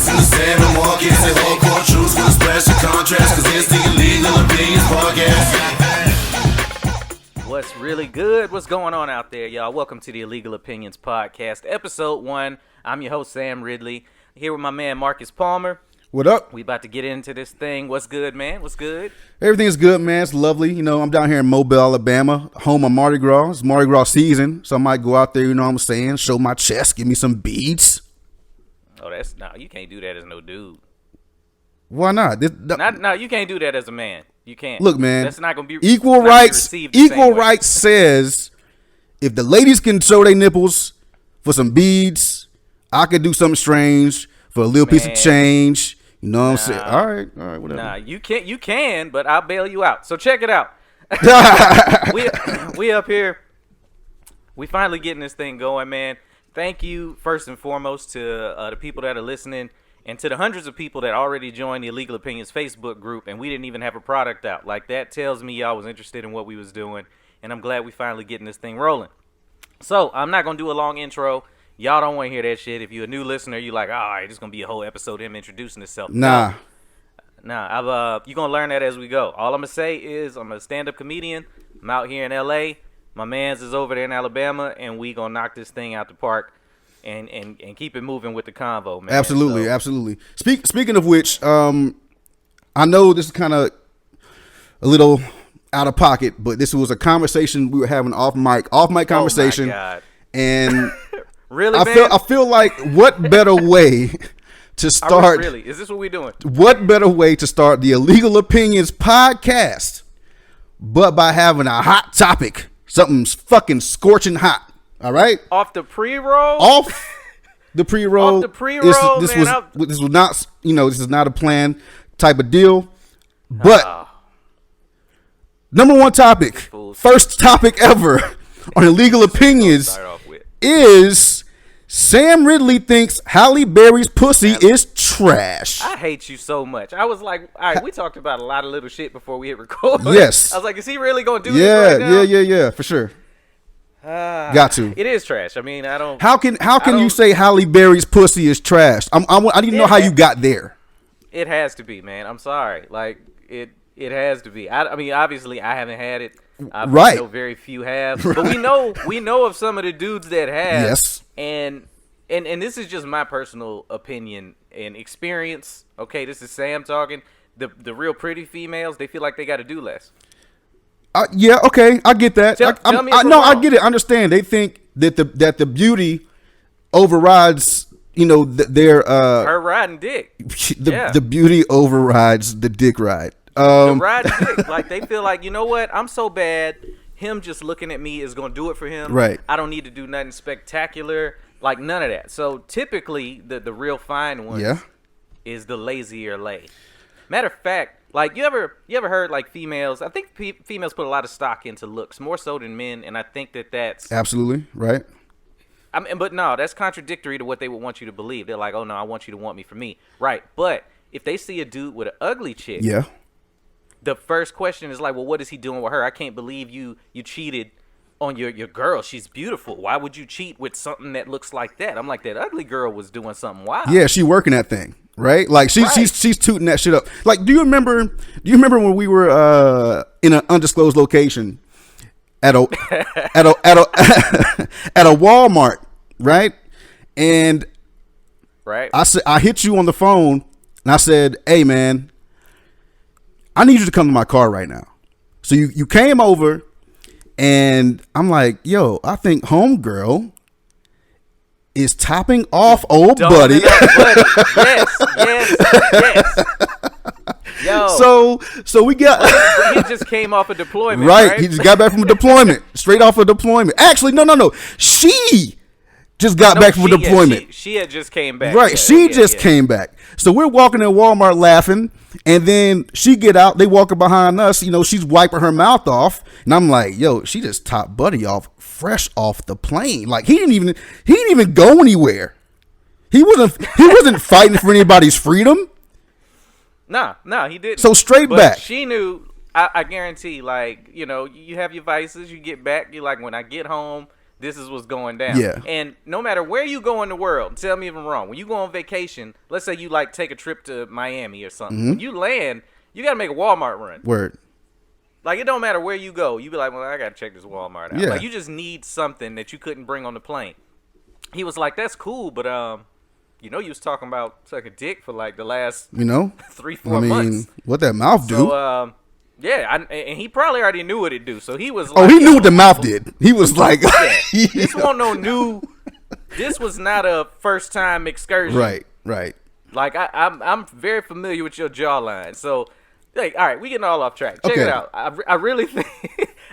Listen to Sam and Marcus and hardcore truths with a special contrast, cause it's the Illegal Opinions Podcast. What's really good? What's going on out there, y'all? Welcome to the Illegal Opinions Podcast, Episode 1. I'm your host, Sam Ridley, here with my man, Marcus Palmer. What up? We about to get into this thing. What's good, man? What's good? Everything is good, man. It's lovely. You know, I'm down here in Mobile, Alabama, home of Mardi Gras. It's Mardi Gras season, so I might go out there, you know what I'm saying, show my chest, give me some beads. Oh, you can't do that as no dude. Why not? No, you can't do that as a man. You can't. Look, man. That's not going to be equal rights. Equal rights says if the ladies can show their nipples for some beads, I could do something strange for a little piece of change. You know what I'm saying? All right, whatever. Nah, you can, but I'll bail you out. So check it out. we up here. We finally getting this thing going, man. Thank you, first and foremost, to the people that are listening and to the hundreds of people that already joined the Illegal Opinions Facebook group, and we didn't even have a product out. Like, that tells me y'all was interested in what we was doing, and I'm glad we finally getting this thing rolling. So, I'm not going to do a long intro. Y'all don't want to hear that shit. If you're a new listener, you're like, all right, this is going to be a whole episode of him introducing himself. Nah, you're going to learn that as we go. All I'm going to say is I'm a stand-up comedian. I'm out here in L.A. My mans is over there in Alabama, and we going to knock this thing out the park and keep it moving with the convo, man. Absolutely. Speaking of which, I know this is kind of a little out of pocket, but this was a conversation we were having off mic conversation. Oh, my God. And... Really, I feel like what better way to start? Really? Is this what we're doing? What better way to start the Illegal Opinions Podcast, but by having a hot topic, something fucking scorching hot. All right, off the pre-roll. Off the pre-roll. This was not, this is not a planned type of deal. But number one topic, first topic ever on Illegal Opinions is Sam Ridley thinks Halle Berry's pussy is trash. I hate you so much. I was like, all right, we talked about a lot of little shit before we hit record. Yes. I was like, is he really going to do this right now? Yeah, for sure. Got to. It is trash. I mean, I don't. How can you say Halle Berry's pussy is trash? I need to know how you got there. It has to be, man. I'm sorry. Like, it has to be. I mean, obviously, I haven't had it. I know very few have, but we know of some of the dudes that have. Yes, and this is just my personal opinion and experience. Okay, this is Sam talking. The real pretty females, they feel like they got to do less. Yeah, okay, I get that. I get it. I understand. They think that the beauty overrides, their her riding dick. The beauty overrides the dick ride. The ride dick. Like, they feel like, you know what? I'm so bad. Him just looking at me is going to do it for him. Right. I don't need to do nothing spectacular. Like, none of that. So, typically, the real fine one is the lazier lay. Matter of fact, like, you ever heard, like, females, I think females put a lot of stock into looks, more so than men, and I think that's... Absolutely, right. I mean, but no, that's contradictory to what they would want you to believe. They're like, oh, no, I want you to want me for me. Right. But if they see a dude with an ugly chick... Yeah. The first question is like, well, what is he doing with her? I can't believe you cheated on your girl. She's beautiful. Why would you cheat with something that looks like that? I'm like, that ugly girl was doing something wild. Yeah, she working that thing, right? Like she's tooting that shit up. Like, do you remember when we were in an undisclosed location at a at a Walmart, right? And I hit you on the phone and I said, "Hey, man, I need you to come to my car right now." So you came over, and I'm like, yo, I think homegirl is topping off old buddy. Yes. Yo. So we got. He just came off a deployment, right? He just got back from a deployment, straight off a deployment. Actually, no. She just got back from a deployment. She had just came back. Right. She just came back. So we're walking in Walmart laughing, and then she get out. They walking behind us. She's wiping her mouth off, and I'm like, "Yo, she just topped Buddy off fresh off the plane. Like he didn't even go anywhere. He wasn't fighting for anybody's freedom. No, he didn't. So straight back. She knew. I guarantee. Like, you have your vices. You get back. You're like, when I get home, this is what's going down. Yeah. And no matter where you go in the world, tell me if I'm wrong. When you go on vacation, let's say you like take a trip to Miami or something. When you land, you got to make a Walmart run. Word. Like, it don't matter where you go. You be like, well, I got to check this Walmart out. Yeah. Like, you just need something that you couldn't bring on the plane. He was like, that's cool, but, you was talking about sucking dick for, like, the last 3-4 months. What that mouth do? So, yeah, and he probably already knew what it do. So he was like, oh, he knew what the mouth did. He was like, yeah, this wasn't no new, this was not a first-time excursion. Right. Like, I'm very familiar with your jawline. So, like, all right, we getting all off track. Check it out. I really think,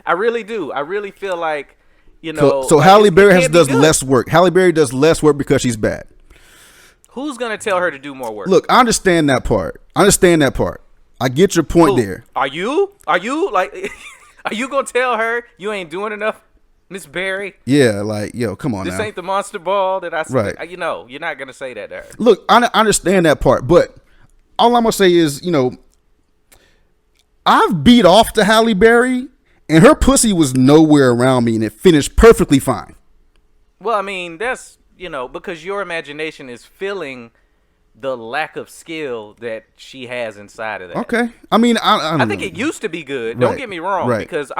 I really do. I really feel like, So like, Halle Berry does good. less work. Halle Berry does less work because she's bad. Who's gonna tell her to do more work? Look, I understand that part. I get your point there. Are you like, are you gonna tell her you ain't doing enough, Miss Berry? Yeah, like, yo, come on This now. ain't the monster ball that I see. Right. You're not gonna say that to her. Look, I understand that part, but all I'm gonna say is, I've beat off to Halle Berry, and her pussy was nowhere around me, and it finished perfectly fine. Well, I mean, that's, because your imagination is filling the lack of skill that she has inside of that. Okay. I mean, I don't think know. it used to be good. Don't Right. get me wrong, Right. because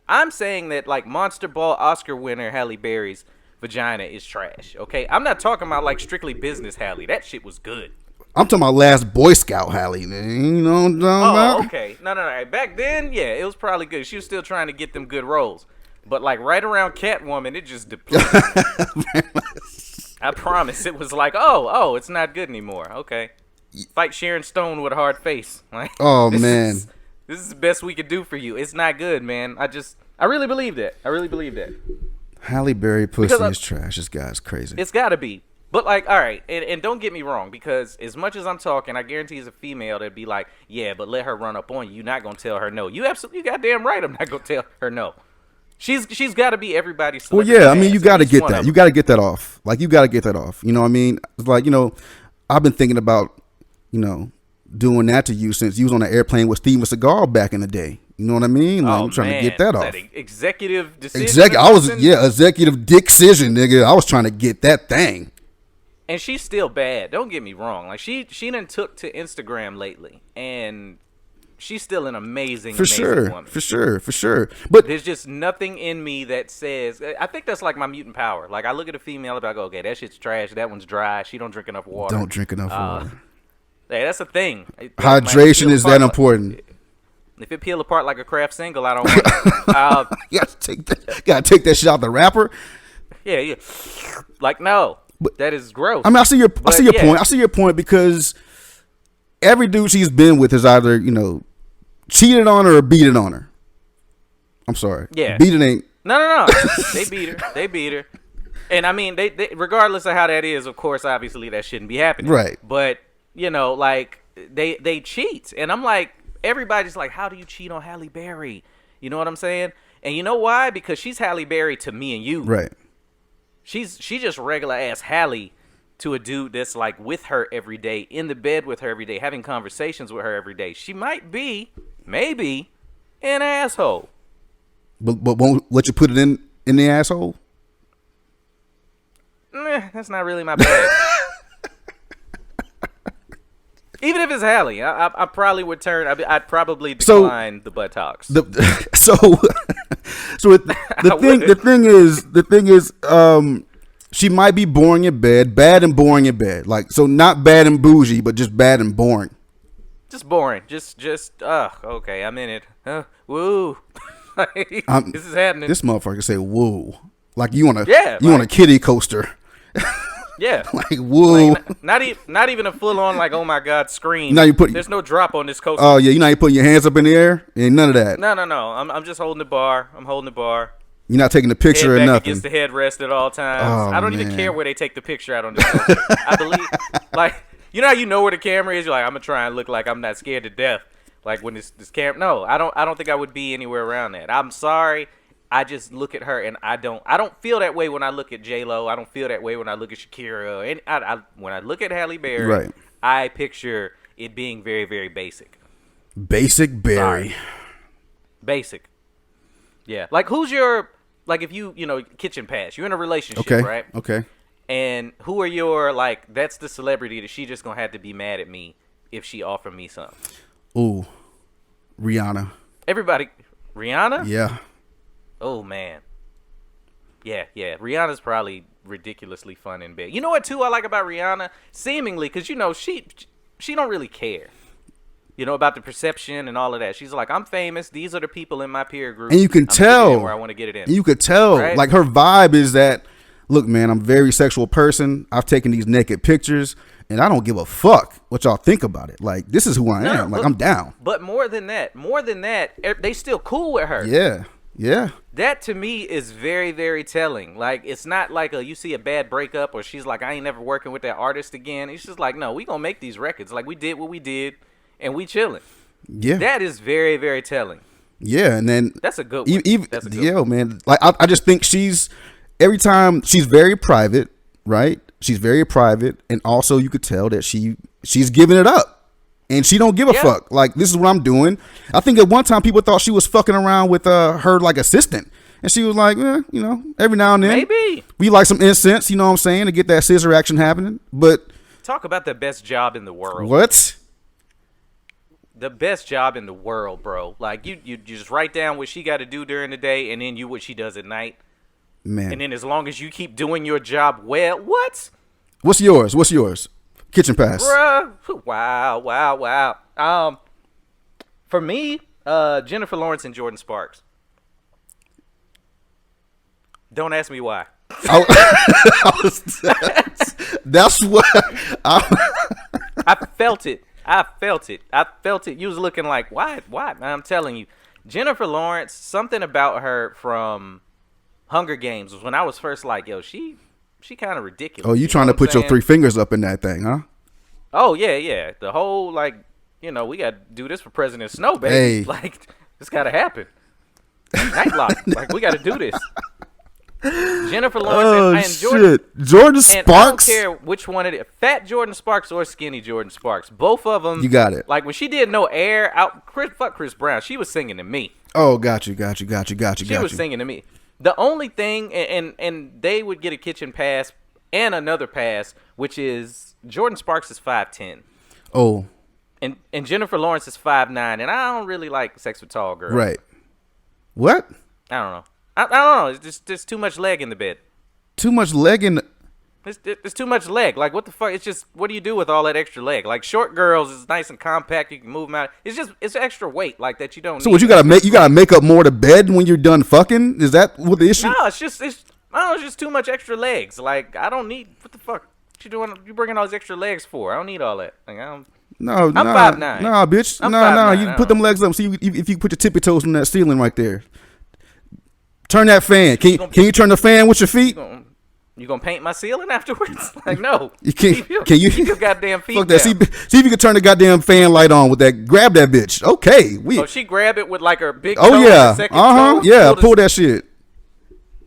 I'm saying that, like, Monster Ball Oscar winner Halle Berry's vagina is trash. Okay, I'm not talking about like Strictly Business Halle. That shit was good. I'm talking about last Boy Scout Halle, man. You know what I'm talking about? Oh, okay. No. Back then, yeah, it was probably good. She was still trying to get them good roles. But, like, right around Catwoman, it just depleted. I promise. It was like, oh, it's not good anymore. Okay. Fight Sharon Stone with a hard face. Like, Oh, this man. This is the best we could do for you. It's not good, man. I really believe that. Halle Berry pussy Because is trash. This guy's crazy. It's got to be. But, like, all right, and don't get me wrong, because as much as I'm talking, I guarantee as a female that'd be like, yeah, but let her run up on you. You're not going to tell her no. You goddamn right I'm not going to tell her no. She's got to be everybody's Well, celebrity yeah, I mean, you ass, got to at least get one that. of You them. got to get that off. Like, you got to get that off. You know what I mean? It's like, I've been thinking about, doing that to you since you was on an airplane with Steven Seagal back in the day. You know what I mean? Like, I'm trying to get that Was off. that executive decision? Executive decision, nigga. I was trying to get that thing. And she's still bad. Don't get me wrong. Like, she done took to Instagram lately, and she's still an amazing woman. For sure. But There's just nothing in me that says. I think that's like my mutant power. Like, I look at a female and I go, okay, that shit's trash. That one's dry. She don't drink enough water. don't drink enough water. Hey, that's a thing. Hydration is that important. If it peel apart like a craft single, I don't want it. You gotta take that shit out the wrapper. Yeah. Like, no. That is gross. I mean, I see your But, point. I see your point because every dude she's been with has either, cheated on her or beat it on her. I'm sorry. Yeah. Beat it ain't. No. They beat her. And I mean, they regardless of how that is, of course, obviously that shouldn't be happening. Right. But, like, they cheat. And I'm like, everybody's like, how do you cheat on Halle Berry? You know what I'm saying? And you know why? Because she's Halle Berry to me and you. Right. She just regular ass Halle to a dude that's like with her every day, in the bed with her every day, having conversations with her every day. She might be, maybe, an asshole. But won't let you put it in the asshole? That's not really my bag. Even if it's Halle, I probably would turn. I'd probably decline the buttocks. The thing is, she might be boring in bed, bad and boring in bed. Like, so not bad and bougie, but just bad and boring. Just boring. Just okay, I'm in it. Woo. Like, this is happening. This motherfucker say woo. Like you on a on a kiddie coaster. Yeah. Like woo. Like, not even a full on like, oh my god, scream. Now you put. There's no drop on this coaster. Oh yeah, you putting your hands up in the air. Ain't none of that. No. I'm just holding the bar. You're not taking the picture Head or back nothing. against the headrest at all times. Oh, I don't even man. care where they take the picture out on this coaster. I believe, like, how you know where the camera is. You're like, I'm gonna try and look like I'm not scared to death. Like when this camera. No, I don't think I would be anywhere around that. I'm sorry. I just look at her and I don't feel that way when I look at J-Lo. I don't feel that way when I look at Shakira. And when I look at Halle Berry, Right. I picture it being very, very basic. Basic Berry. Sorry. Basic. Yeah. Like, who's your like if you kitchen pass, you're in a relationship, Okay. right? Okay. And who are your like? That's the celebrity that she just gonna have to be mad at me if she offered me something. Ooh, Rihanna. Everybody, Rihanna. Yeah. Oh man. Yeah. Rihanna's probably ridiculously fun in bed. You know what too I like about Rihanna? Seemingly, because she don't really care. About the perception and all of that. She's like, I'm famous. These are the people in my peer group. And you can tell where I want to get it in. You could tell, right? like her vibe is that. Look, man, I'm a very sexual person. I've taken these naked pictures, and I don't give a fuck what y'all think about it. Like, this is who I am. Like, I'm down. But more than that, they still cool with her. Yeah. That to me is very, very telling. Like, it's not like you see a bad breakup or she's like, I ain't never working with that artist again. It's just like, no, we gonna make these records. Like, we did what we did, and we chilling. Yeah. That is very, very telling. Yeah, and then that's a good one. That's a good one. Man. Like, I just think every time she's very private, right? She's very private, and also you could tell that she's giving it up, and she don't give a fuck. Like, this is what I'm doing. I think at one time people thought she was fucking around with her like assistant, and she was like, every now and then, maybe we like some incense, you know what I'm saying, to get that scissor action happening. But talk about the best job in the world. What? The best job in the world, bro. Like you just write down what she got to do during the day, and then what she does at night. Man. And then as long as you keep doing your job well, what? What's yours? Kitchen pass. Bruh. Wow. For me, Jennifer Lawrence and Jordan Sparks. Don't ask me why. That's what I felt it. You was looking like, why? I'm telling you, Jennifer Lawrence, something about her from Hunger Games was when I was first like, yo, she kind of ridiculous. Oh, you trying to put your 3 fingers up in that thing, huh? Oh, yeah. The whole, like, we got to do this for President Snow, baby. Hey. Like, this got to happen. Nightlock. Like, we got to do this. Jennifer Lawrence and Jordan. Jordan Sparks? I don't care which one it is. Fat Jordan Sparks or skinny Jordan Sparks. Both of them. You got it. Like, when she did No Air, fuck Chris Brown, she was singing to me. Oh, got you. She was singing to me. The only thing, and they would get a kitchen pass and another pass, which is Jordan Sparks is 5'10". Oh. And Jennifer Lawrence is 5'9", and I don't really like sex with tall girls. Right. What? I don't know. I don't know. It's just too much leg in the bed. Too much leg in It's too much leg. Like, what the fuck? It's just, what do you do with all that extra leg? Like, short girls is nice and compact. You can move them out. It's extra weight, like, that you don't So need. what you gotta make up more to bed when you're done fucking? Is that what the issue? No, it's just too much extra legs. Like, I don't need, what the fuck? What you doing? You bringing all these extra legs for? I don't need all that. Like, I'm 5'9". Nah, bitch. I'm Nah. 5'9". You put them legs up. See if you put your tippy toes on that ceiling right there. Turn that fan. Can you turn the fan with your feet? You gonna paint my ceiling afterwards? Like, no. You can't. Can you? Keep your goddamn feet Fuck that. down. See if you can turn the goddamn fan light on with that. Grab that bitch. Okay. She grab it with like her big. Oh toe yeah. and second toe, Yeah. Pull that shit.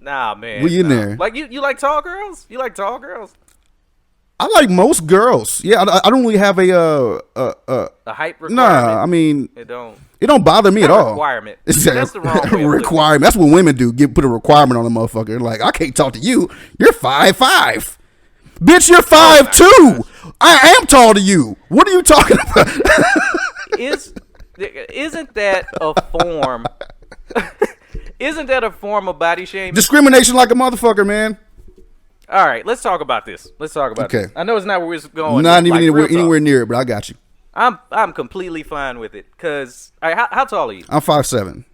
Nah, man. We in there. Like you like tall girls? You like tall girls? I like most girls. Yeah. I don't really have a height requirement. Nah. I mean, it don't. It don't bother me at all. Requirement. That's the wrong way requirement. That's what women do. Put a requirement on the motherfucker. Like, I can't talk to you. You're 5'5". Bitch, you're 5'2". I am tall to you. What are you talking about? Isn't that a form? Isn't that a form of body shaming? Discrimination like a motherfucker, man. All right, let's talk about this. This. I know it's not where we're going. Not even anywhere near it, but I got you. I'm completely fine with it. Cause, how tall are you? I'm 5'7".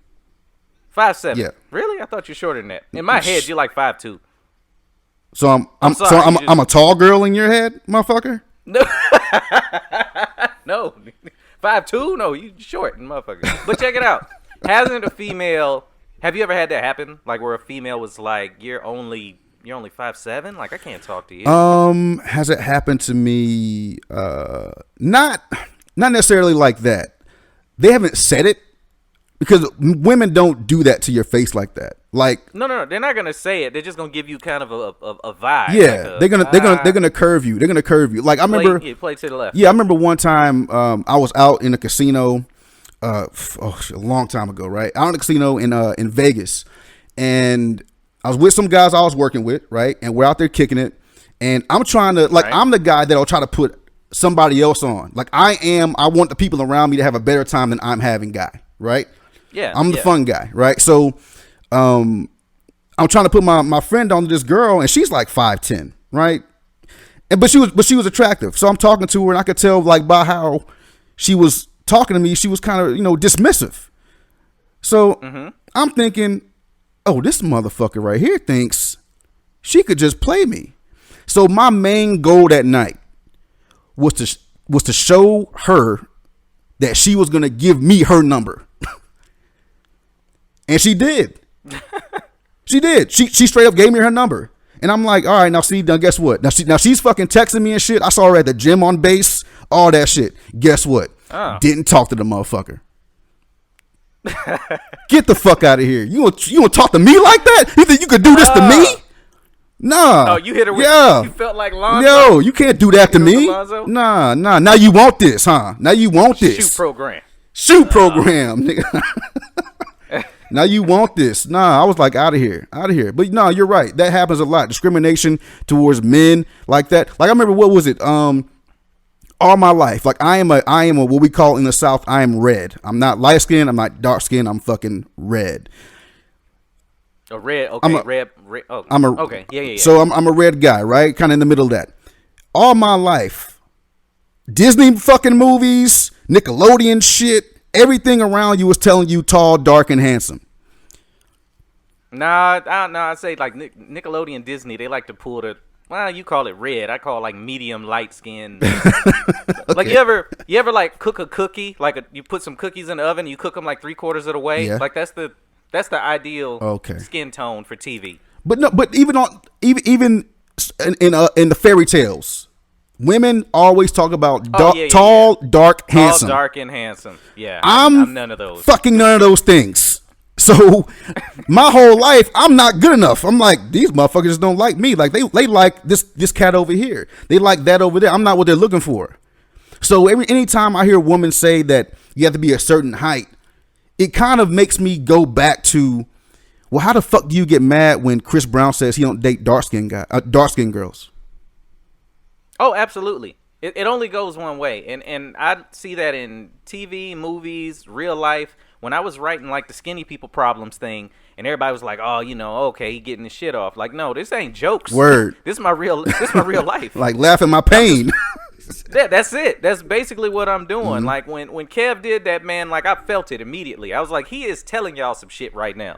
5'7". Yeah. Really? I thought you're shorter than that. In my head, you're like 5'2". So I'm a tall girl in your head, motherfucker. No. No. 5'2"? No, you short, motherfucker. But check it out. Have you ever had that happen? Like, where a female was like, you're only 5'7"? Like, I can't talk to you. Has it happened to me? Not necessarily like that. They haven't said it because women don't do that to your face like that. Like, no, they're not gonna say it. They're just gonna give you kind of a vibe. Yeah, they're gonna curve you. They're gonna curve you. Like, I remember, play to the left. Yeah, I remember one time I was out in a casino, a long time ago, right? Out in a casino in Vegas, and I was with some guys I was working with, right? And we're out there kicking it. And I'm trying to, like, Right. I'm the guy that'll try to put somebody else on. Like, I want the people around me to have a better time than I'm having guy, right? Yeah. I'm the fun guy, right? So, I'm trying to put my friend on this girl, and she's like 5'10", right? But she was attractive. So I'm talking to her, and I could tell, like, by how she was talking to me, she was kind of, dismissive. So I'm thinking, oh, this motherfucker right here thinks she could just play me. So my main goal that night was to show her that she was gonna give me her number, and she did. She did. She straight up gave me her number, and I'm like, all right, now see, now guess what? Now she's fucking texting me and shit. I saw her at the gym on base, all that shit. Guess what? Oh. Didn't talk to the motherfucker. Get the fuck out of here. You want to talk to me like that? You think you could do this to me? Nah. Oh, you hit her with, yeah. You felt like Lonzo? Yo, you can't do that to You hit her me. with Lonzo? Nah. Now you want this, huh? Now you want this. Shoot program, nigga. Now you want this. Nah, I was like, out of here. But no, you're right. That happens a lot. Discrimination towards men like that. Like, I remember, what was it? All my life. Like, I am a what we call in the South, I am red. I'm not light skinned, I'm not dark skinned, I'm fucking red. A red, okay, red. Oh, okay, yeah. So I'm a red guy, right? Kind of in the middle of that. All my life, Disney fucking movies, Nickelodeon shit, everything around you was telling you tall, dark, and handsome. Nah, I'd say like Nickelodeon, Disney, they like to pull the, well, you call it red. I call it like medium light skin. Okay. Like you ever like cook a cookie? Like you put some cookies in the oven, you cook them like 3/4 of the way. Yeah. Like that's the ideal skin tone for TV. But even in the fairy tales, women always talk about tall, dark, handsome. Tall, dark, and handsome. Yeah, I'm none of those. Fucking none of those things. So my whole life, I'm not good enough. I'm like, these motherfuckers just don't like me. Like they like this cat over here. They like that over there. I'm not what they're looking for. So anytime I hear a woman say that you have to be a certain height, it kind of makes me go back to, well, how the fuck do you get mad when Chris Brown says he don't date dark skinned girls? Oh, absolutely. It only goes one way, and I see that in TV, movies, real life. When I was writing like the skinny people problems thing, and everybody was like, "Oh, okay, he getting his shit off." Like, no, this ain't jokes. Word. This is my real life. Like laughing my pain. That's it. That's basically what I'm doing. Mm-hmm. Like when Kev did that, man, like I felt it immediately. I was like, he is telling y'all some shit right now,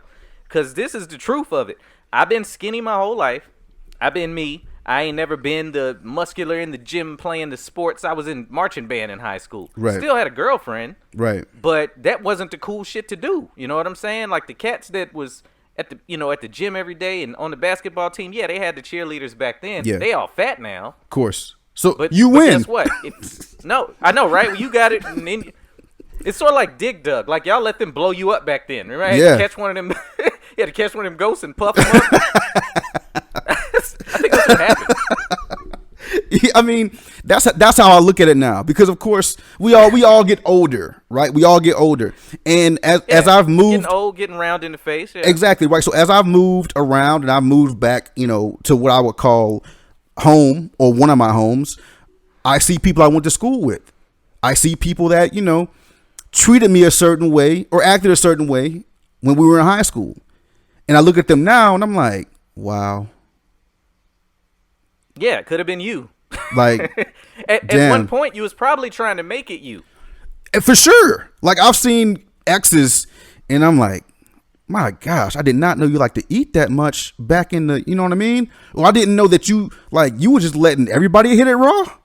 cause this is the truth of it. I've been skinny my whole life. I've been me. I ain't never been the muscular in the gym playing the sports. I was in marching band in high school. Right. Still had a girlfriend. Right. But that wasn't the cool shit to do. You know what I'm saying? Like the cats that was at the gym every day and on the basketball team, yeah, they had the cheerleaders back then. Yeah. They all fat now. Of course. So but you win. Guess what? No, I know, right? Well, you got it. And then, it's sort of like Dig Dug. Like y'all let them blow you up back then, right? Yeah. To catch one of them. You had to catch one of them ghosts and puff them up. I think that's what happened. I mean, that's how I look at it now, because of course we all get older, right? We all get older, and as I've moved, getting old, getting round in the face. Yeah. Exactly right. So as I've moved around and I've moved back, to what I would call home or one of my homes, I see people I went to school with. I see people that treated me a certain way or acted a certain way when we were in high school, and I look at them now and I'm like, wow. Yeah, it could have been you. Like, at one point, you was probably trying to make it you. For sure. Like, I've seen exes, and I'm like, my gosh, I did not know you like to eat that much back in the, you know what I mean? Well, I didn't know that you were just letting everybody hit it raw.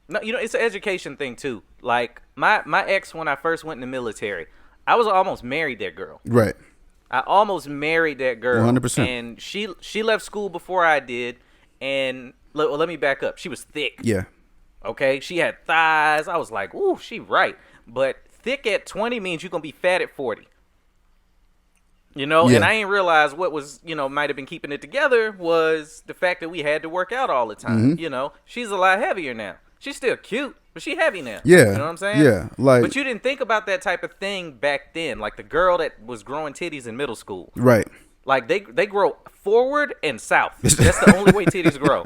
No, it's an education thing, too. Like, my ex, when I first went in the military, I was almost married that girl. Right. I almost married that girl. 100%. And she left school before I did. And let me back up. She was thick. Yeah. Okay. She had thighs. I was like, ooh, she right. But thick at 20 means you're going to be fat at 40. Yeah. And I ain't realized what was, might have been keeping it together was the fact that we had to work out all the time. Mm-hmm. She's a lot heavier now. She's still cute, but she heavy now. Yeah. You know what I'm saying? Yeah. But you didn't think about that type of thing back then. Like the girl that was growing titties in middle school. Right. Like they grow forward and south. That's the only way titties grow.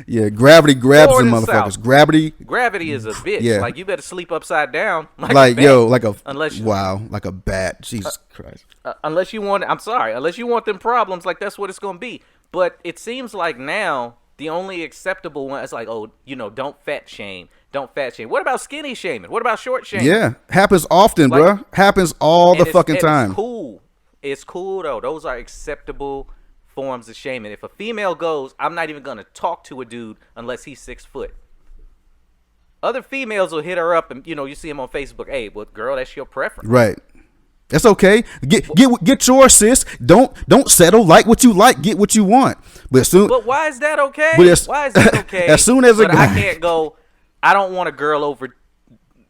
Yeah, gravity grabs Forward them and motherfuckers. south. Gravity is a bitch. Yeah. Like you better sleep upside down. like a bat, yo, like a unless wow, like a bat. Jesus Christ. Unless you want, I'm sorry, unless you want them problems, like that's what it's gonna be. But it seems like now the only acceptable one is like, oh, don't fat shame. Don't fat shame. What about skinny shaming? What about short shaming? Yeah, happens often, Like, bruh. Happens all the fucking time. It's cool. It's cool though. Those are acceptable forms of shaming. If a female goes, I'm not even gonna talk to a dude unless he's 6 foot. Other females will hit her up, and you see him on Facebook. Hey, well, girl, that's your preference. Right. That's okay. Get yours, sis. Don't settle. Like what you like. Get what you want. But why is that okay? Why is that okay? As soon as a guy, I can't go. I don't want a girl over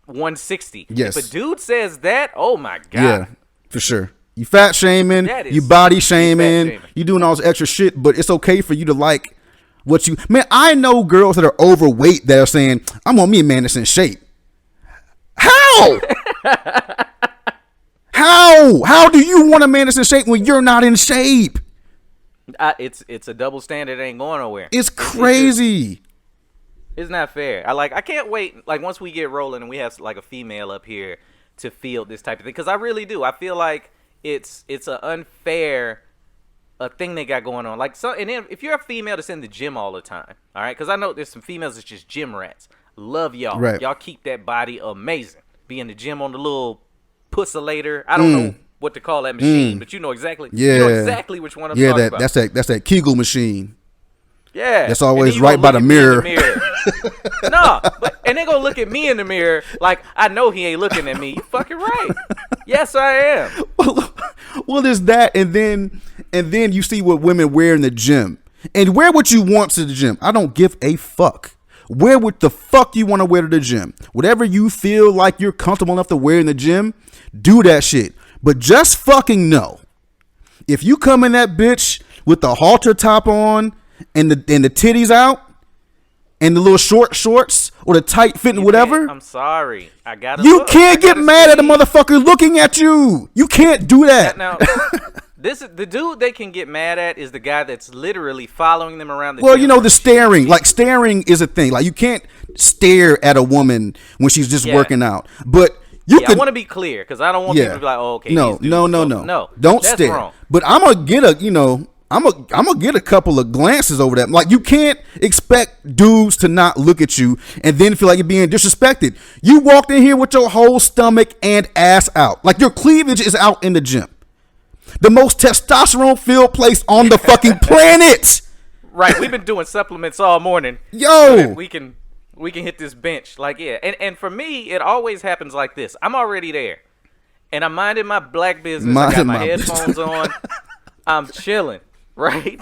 160. Yes. If a dude says that, oh my god. Yeah, for sure. You fat shaming. You body shaming. You doing all this extra shit. But it's okay for you to like what you. Man, I know girls that are overweight that are saying, "I'm on me a man that's in shape." How? How do you want a man that's in shape when you're not in shape? It's a double standard. It ain't going nowhere. It's crazy. It's not fair. I can't wait. Like once we get rolling and we have like a female up here to field this type of thing, because I really do. I feel like it's an unfair thing they got going on. Like and then if you're a female that's in the gym all the time, all right, because I know there's some females that's just gym rats. Love y'all. Right. Y'all keep that body amazing. Be in the gym on the little pussilator. I don't know what to call that machine, but you know exactly. Yeah. You know exactly which one I'm talking about. That's that Kegel machine. Yeah. That's always right by the mirror. No, and they gonna look at me in the mirror like I know he ain't looking at me. You fucking right. Yes, I am. Well, there's that, and then you see what women wear in the gym, and wear what you want to the gym. I don't give a fuck. Wear what the fuck you want to wear to the gym. Whatever you feel like you're comfortable enough to wear in the gym, do that shit. But just fucking know, if you come in that bitch with the halter top on and the titties out and the little short shorts or the tight fitting whatever, I'm sorry. I gotta. You can't get mad at a motherfucker looking at you. You can't do that. Now, this is the dude they can get mad at is the guy that's literally following them around the Well, gym. you know, the staring. Like, staring is a thing. Like, you can't stare at a woman when she's just working out. But you can. I want to be clear because I don't want people to be like, "Oh, okay." No. Don't that's stare. wrong. But I'm gonna get I'm gonna get a couple of glances over that. Like, you can't expect dudes to not look at you and then feel like you're being disrespected. You walked in here with your whole stomach and ass out. Like, your cleavage is out in the gym. The most testosterone filled place on the fucking planet. Right, we've been doing supplements all morning. Yo, so that we can hit this bench. Like, yeah, and for me, it always happens like this. I'm already there, and I'm minding my black business. I got my headphones on. I'm chilling, right?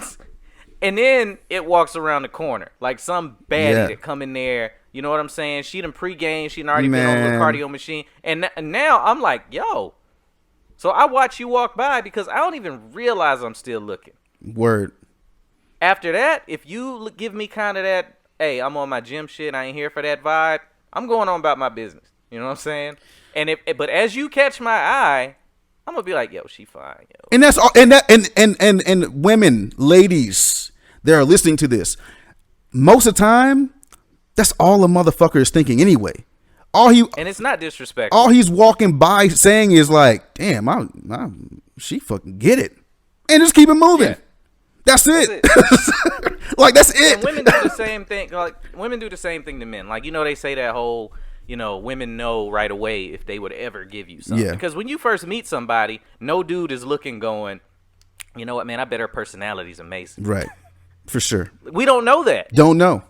And then it walks around the corner like some baddie that come in there. You know what I'm saying? She done pregame. She done already been on the cardio machine, and now I'm like, yo. So I watch you walk by because I don't even realize I'm still looking. Word. After that, if you give me kind of that, hey, I'm on my gym shit, I ain't here for that vibe, I'm going on about my business. You know what I'm saying? But as you catch my eye, I'm gonna be like, yo, she fine, yo. And that's all. And women, ladies, that are listening to this, most of the time, that's all a motherfucker is thinking anyway. And it's not disrespectful. All he's walking by saying is like, damn, she fucking get it. And just keep it moving. Yeah. That's it. Like, that's it. And women do the same thing. Like, women do the same thing to men. Like, they say that whole, women know right away if they would ever give you something. Yeah. Because when you first meet somebody, no dude is looking going, you know what, man, I bet her personality's amazing. Right. For sure. We don't know that. Don't know.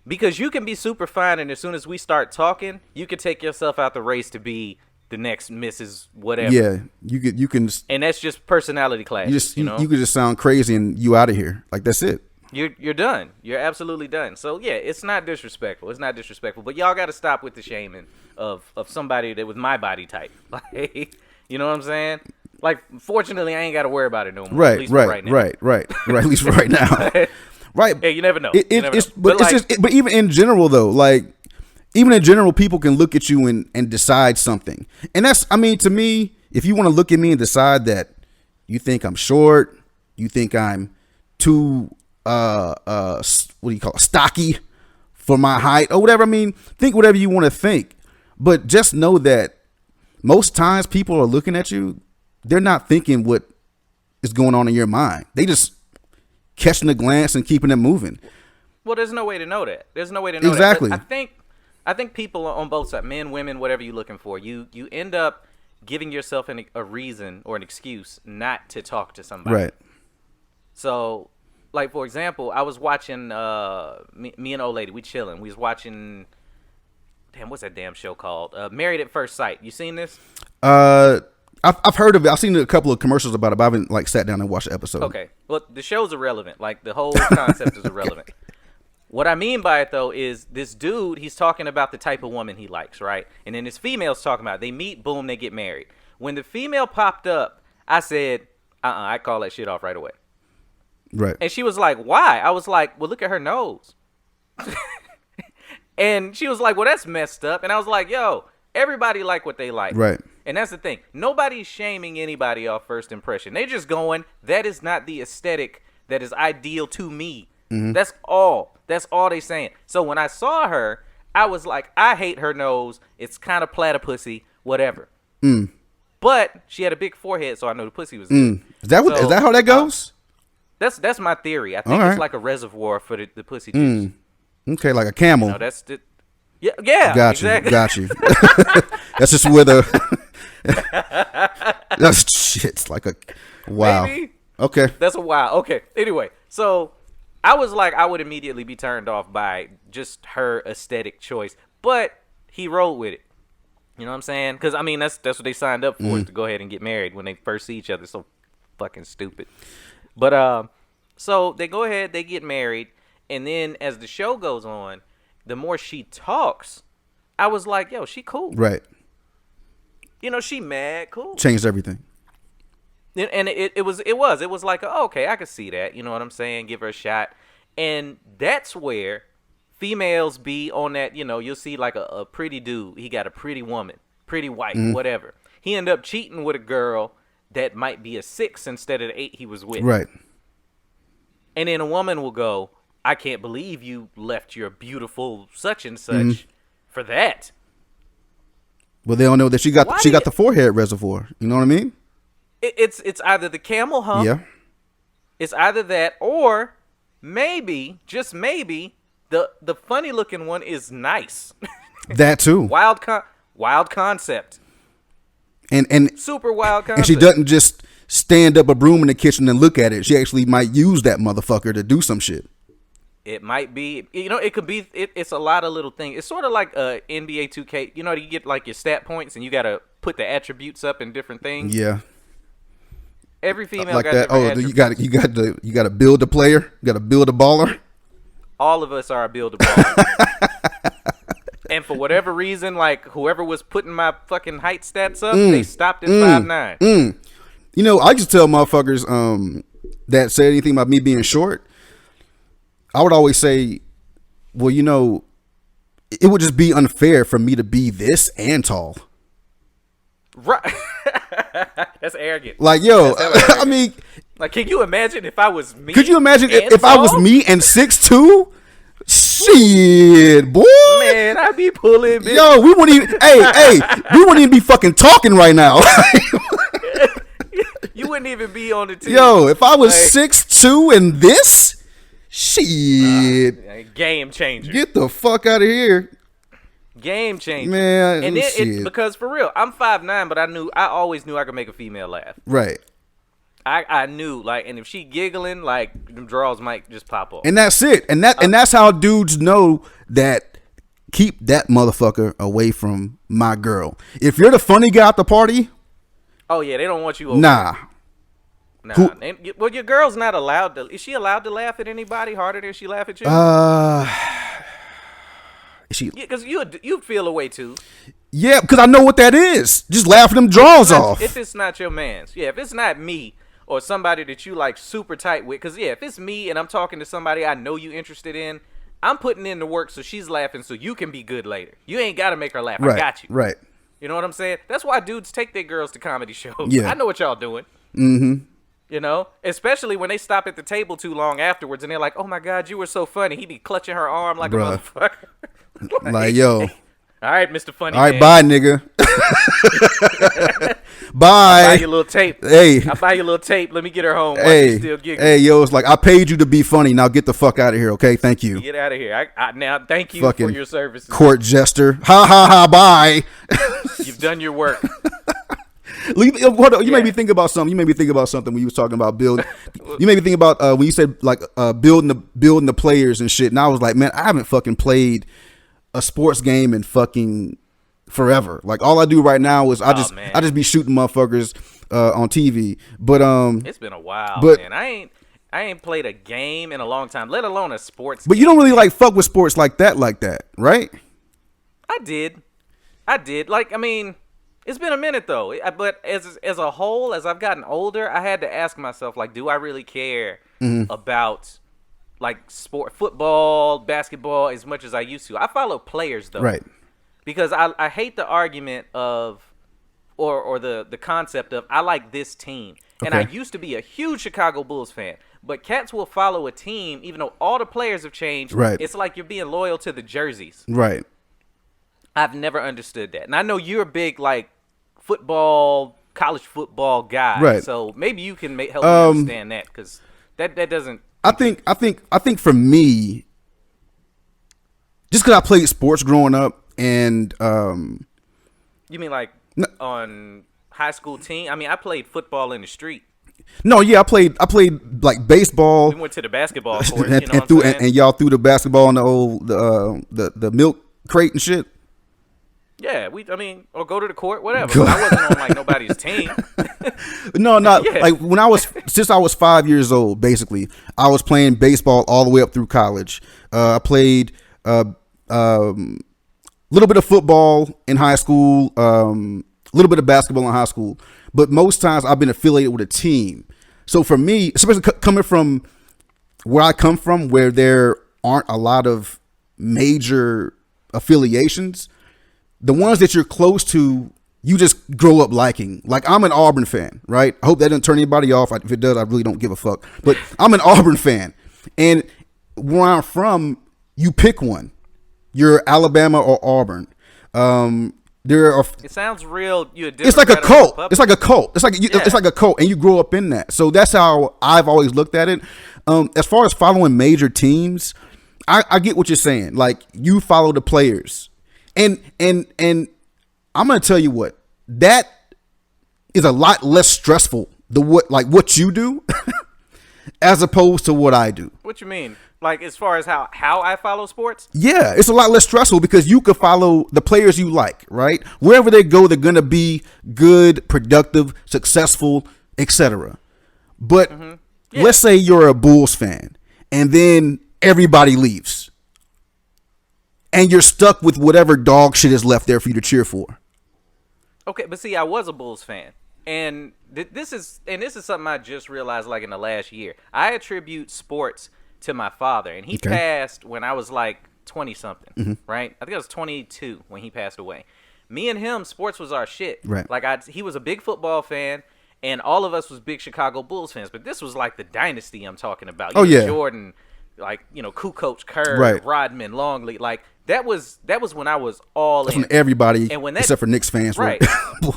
Because you can be super fine, and as soon as we start talking, you can take yourself out the race to be the next Mrs. whatever. Yeah, you can. And that's just personality clash. You could just sound crazy and you out of here. Like, that's it. You're done. You're absolutely done. So yeah, it's not disrespectful. But y'all got to stop with the shaming of somebody that was my body type. Like, you know what I'm saying? Like, fortunately, I ain't got to worry about it no more. Right. At least right now. Right. At least right now. Right. Hey, you never know. But even in general though, like, even in general, people can look at you and decide something. And that's, I mean, to me, if you want to look at me and decide that You think I'm short. You think I'm too what do you call it, stocky for my height or whatever. I mean, think whatever you want to think, but just know that most times people are looking at you. They're not thinking what is going on in your mind. They just catching a glance and keeping it moving. Well, there's no way to know that. There's no way to know exactly. that. I think people on both sides, men, women, whatever you're looking for, you end up giving yourself a reason or an excuse not to talk to somebody. Right. So, like, for example, I was watching, me and old lady, we chilling. We was watching, what's that damn show called? Married at First Sight. You seen this? I've heard of it. I've seen a couple of commercials about it, but I haven't, like, sat down and watched the episode. Okay. Well, the show's irrelevant. Like, the whole concept is irrelevant. What I mean by it, though, is this dude, he's talking about the type of woman he likes, right? And then this female's talking about it. They meet, boom, they get married. When the female popped up, I said, I call that shit off right away. Right. And she was like, why? I was like, well, look at her nose. And she was like, well, that's messed up. And I was like, yo, everybody like what they like. Right. And that's the thing. Nobody's shaming anybody off first impression. They just going, that is not the aesthetic that is ideal to me. Mm-hmm. That's all they saying. So when I saw her, I was like, I hate her nose. It's kind of platypwusey, whatever. Mm. But she had a big forehead, so I know the pussy was good. Is that how that goes? That's my theory. I think it's like a reservoir for the pussy juice. Okay, like a camel. No, that's the yeah. Got exactly. you. That's just where that's shit's like a wow. Maybe. Okay. That's a wow. Okay. Anyway, so I was like, I would immediately be turned off by just her aesthetic choice, but he rolled with it. You know what I'm saying? Because I mean, that's what they signed up for, is to go ahead and get married when they first see each other. So fucking stupid. But so they go ahead, they get married, and then as the show goes on, the more she talks, I was like, yo, she cool. Right. You know, she mad cool. Changed everything. And it was like, oh, okay, I could see that. You know what I'm saying? Give her a shot. And that's where females be on that, you know, you'll see like a pretty dude. He got a pretty woman, pretty wife, whatever. He ended up cheating with a girl that might be a 6 instead of the 8 he was with. Right. And then a woman will go, I can't believe you left your beautiful such and such for that. Well, they don't know that she got the forehead reservoir. You know what I mean? It's either the camel hump. Yeah. It's either that, or maybe, just maybe, the funny looking one is nice. That too. Wild concept. And super wild concept. And she doesn't just stand up a broom in the kitchen and look at it. She actually might use that motherfucker to do some shit. It might be, you know, it could be, it's a lot of little things. It's sort of like NBA 2K. You know, you get like your stat points and you got to put the attributes up in different things. Yeah. Every female like got that. different attributes. You got to build a player. You got to build a baller. All of us are a build a baller. And for whatever reason, like whoever was putting my fucking height stats up, they stopped at 5'9". You know, I just tell motherfuckers that say anything about me being short. I would always say, well, you know, it would just be unfair for me to be this and tall. Right. That's arrogant. Like, yo, I mean, like, can you imagine if I was me? Could you imagine if I was me and 6'2"? Shit, boy. Man, I'd be pulling. Bitch. Yo, we wouldn't even. hey, we wouldn't even be fucking talking right now. You wouldn't even be on the team. Yo, if I was 6'2" and this, shit, game changer. Get the fuck out of here. Game changer, man. And then because for real, I'm 5'9", but I always knew I could make a female laugh. Right. I knew, like, and if she giggling, like, them draws might just pop off. And that's it. And that's how dudes know that. Keep that motherfucker away from my girl. If you're the funny guy at the party, oh yeah, they don't want you over. Nah. Well, your girl's not allowed to. Is she allowed to laugh at anybody harder than she laugh at you? She? Because you feel a way too. Yeah, because I know what that is. Just laughing them draws off. If it's not your man's, yeah. If it's not me or somebody that you like super tight with, because yeah, if it's me and I'm talking to somebody I know you interested in, I'm putting in the work so she's laughing so you can be good later. You ain't got to make her laugh. Right, I got you. Right. You know what I'm saying? That's why dudes take their girls to comedy shows. Yeah. I know what y'all doing. Mm-hmm. You know, especially when they stop at the table too long afterwards, and they're like, "Oh my God, you were so funny." He be clutching her arm like Bruh. a motherfucker. Like, yo. All right, Mr. Funny All right, Man. bye, nigga. Bye. I'll buy you a little tape. Hey. I'll buy you a little tape. Let me get her home. While Hey, she's still giggling. hey, yo, it's like, I paid you to be funny. Now get the fuck out of here, okay? Thank you. Get out of here. Now, thank you Fucking for your services. Court jester. Ha, ha, ha, bye. You've done your work. You made me think about something. You made me think about something when you was talking about building. You made me think about when you said like building the players and shit. And I was like, man, I haven't fucking played a sports game in fucking forever. Like all I do right now is I just be shooting motherfuckers on TV. But it's been a while, but, man. I ain't played a game in a long time, let alone a sports. But game. you don't really like fuck with sports like that, right? I did. Like, I mean. It's been a minute though, but as a whole, as I've gotten older, I had to ask myself, like, do I really care about like football, basketball as much as I used to? I follow players though, Right? Because I hate the argument of or the concept of I like this team, and I used to be a huge Chicago Bulls fan, but cats will follow a team even though all the players have changed. Right? It's like you're being loyal to the jerseys. Right. I've never understood that, and I know you're a big like. College football guy, right? So maybe you can help me understand that because that doesn't. I think for me, just because I played sports growing up, and you mean like on high school team? I mean, I played football in the street. No, yeah, I played like baseball. We went to the basketball court, and y'all threw the basketball in the old the milk crate and shit. Yeah, or go to the court, whatever. But I wasn't on like nobody's team. No, not like since I was 5 years old. Basically, I was playing baseball all the way up through college. I played little bit of football in high school, a little bit of basketball in high school. But most times I've been affiliated with a team. So for me, especially coming from where I come from, where there aren't a lot of major affiliations. The ones that you're close to, you just grow up liking. Like, I'm an Auburn fan, right? I hope that doesn't turn anybody off. If it does, I really don't give a fuck. But I'm an Auburn fan. And where I'm from, you pick one. You're Alabama or Auburn. It sounds real. It's like a cult. It's like a cult. It's like a cult, and you grow up in that. So that's how I've always looked at it. As far as following major teams, I get what you're saying. Like, you follow the players. And I'm gonna tell you what, that is a lot less stressful what you do as opposed to what I do. What you mean? Like, as far as how I follow sports? Yeah, it's a lot less stressful because you could follow the players you like, right? Wherever they go, they're gonna be good, productive, successful, etc. But let's say you're a Bulls fan and then everybody leaves. And you're stuck with whatever dog shit is left there for you to cheer for. Okay, but see, I was a Bulls fan, and this is something I just realized like in the last year. I attribute sports to my father, and he passed when I was like 20 something, right? I think I was 22 when he passed away. Me and him, sports was our shit. Right. Like he was a big football fan, and all of us was big Chicago Bulls fans. But this was like the dynasty I'm talking about. Jordan, like Kukoc, Kerr, right. Rodman, Longley, like. That was when I was all in. When everybody, except for Knicks fans, right?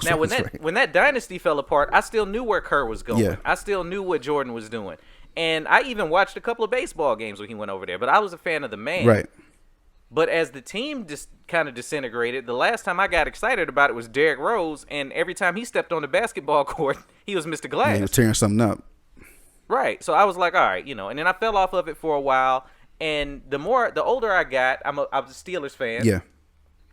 Now when when that dynasty fell apart, I still knew where Kerr was going. Yeah. I still knew what Jordan was doing, and I even watched a couple of baseball games when he went over there. But I was a fan of the man, right? But as the team just kind of disintegrated, the last time I got excited about it was Derrick Rose, and every time he stepped on the basketball court, he was Mr. Glass. Yeah, he was tearing something up. Right. So I was like, all right, and then I fell off of it for a while. And the older I got, I was a Steelers fan. Yeah.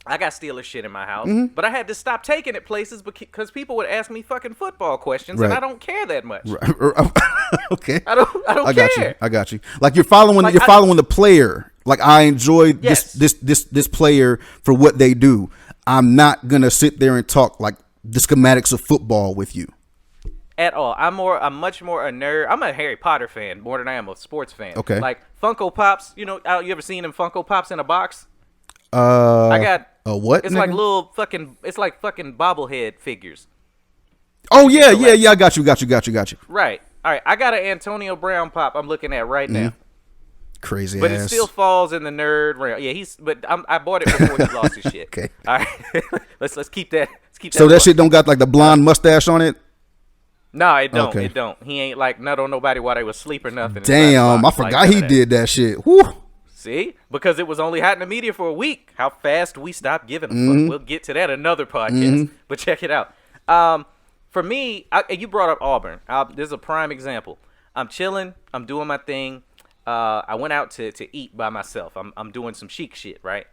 I got Steelers shit in my house, but I had to stop taking it places because people would ask me fucking football questions, and I don't care that much. Right. Okay. I don't care. I got you. Like, you're following the player. Like, I enjoy this player for what they do. I'm not gonna sit there and talk like the schematics of football with you. At all. I'm much more a nerd. I'm a Harry Potter fan more than I am a sports fan. Okay. Like Funko Pops, you ever seen them Funko Pops in a box? I got what? It's nigga? like little fucking bobblehead figures. Oh yeah. I got you. Right. All right, I got an Antonio Brown pop I'm looking at right now. Crazy But ass. it still falls in the nerd realm. Yeah, I bought it before he lost his shit. Okay. All right. let's keep that. So that shit don't got like the blonde mustache on it? No, it don't. Okay. It don't. He ain't like nut on nobody while they was asleep or nothing. Damn, I forgot he did that shit. Woo. See? Because it was only hot in the media for a week. How fast we stopped giving a fuck. We'll get to that another podcast. But check it out. For me, you brought up Auburn. This is a prime example. I'm chilling. I'm doing my thing. I went out to eat by myself. I'm doing some chic shit, right?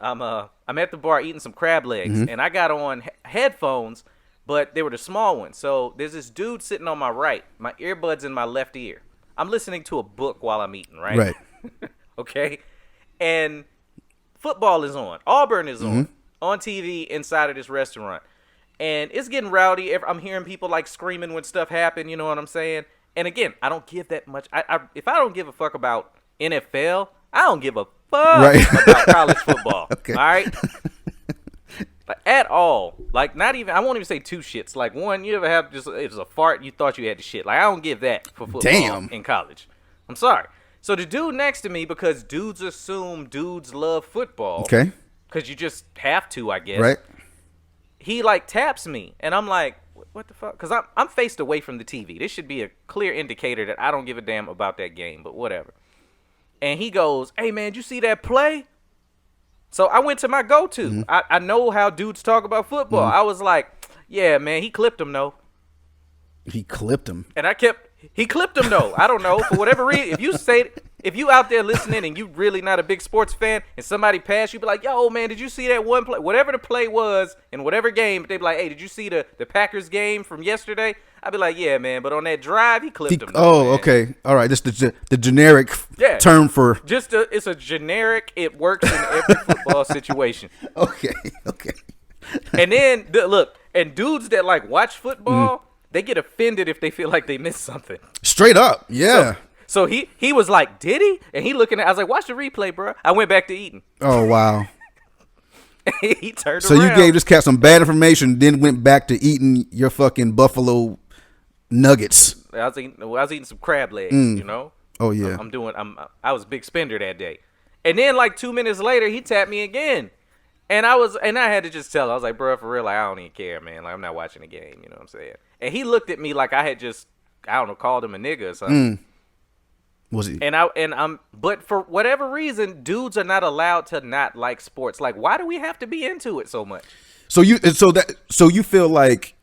I'm at the bar eating some crab legs, and I got on headphones, but they were the small ones. So there's this dude sitting on my right, my earbuds in my left ear. I'm listening to a book while I'm eating, right? Right. Okay, and football is on. Auburn is on TV inside of this restaurant, and it's getting rowdy. I'm hearing people like screaming when stuff happen. You know what I'm saying? And again, I don't give that much. If I don't give a fuck about NFL, I don't give a fuck about college football. Okay. All right. Like, at all. Like, not even. I won't even say two shits. Like, one, you ever have just it was a fart, you thought you had the shit. Like, I don't give that for football in college. I'm sorry. So the dude next to me, because dudes assume dudes love football. Okay. Because you just have to, I guess. Right. He like taps me, and I'm like, what the fuck? Because I'm faced away from the TV. This should be a clear indicator that I don't give a damn about that game, but whatever. And he goes, hey, man, did you see that play? So I went to my go-to. I know how dudes talk about football. I was like, yeah, man, he clipped him, though. He clipped him. And he clipped him, though. I don't know. For whatever reason, if you out there listening and you really not a big sports fan and somebody passed you, be like, yo, man, did you see that one play? Whatever the play was in whatever game, they be like, hey, did you see the Packers game from yesterday? I'd be like, yeah, man, but on that drive, he clipped him. Oh, man. Okay. All right. This is the generic term for. It's a generic, it works in every football situation. Okay. And then, look, and dudes that like watch football, they get offended if they feel like they missed something. Straight up. Yeah. So he was like, did he? And he looking at, I was like, watch the replay, bro. I went back to eating. Oh, wow. He turned so around. You gave this cat some bad information, then went back to eating your fucking buffalo nuggets. I was eating some crab legs, you know? Oh, yeah. I was a big spender that day. And then like 2 minutes later, he tapped me again. And I had to just tell him, I was like, bro, for real, like, I don't even care, man. Like, I'm not watching the game, you know what I'm saying? And he looked at me like I had just, I don't know, called him a nigga or something. Was he? But for whatever reason, dudes are not allowed to not like sports. Like, why do we have to be into it so much? So you feel like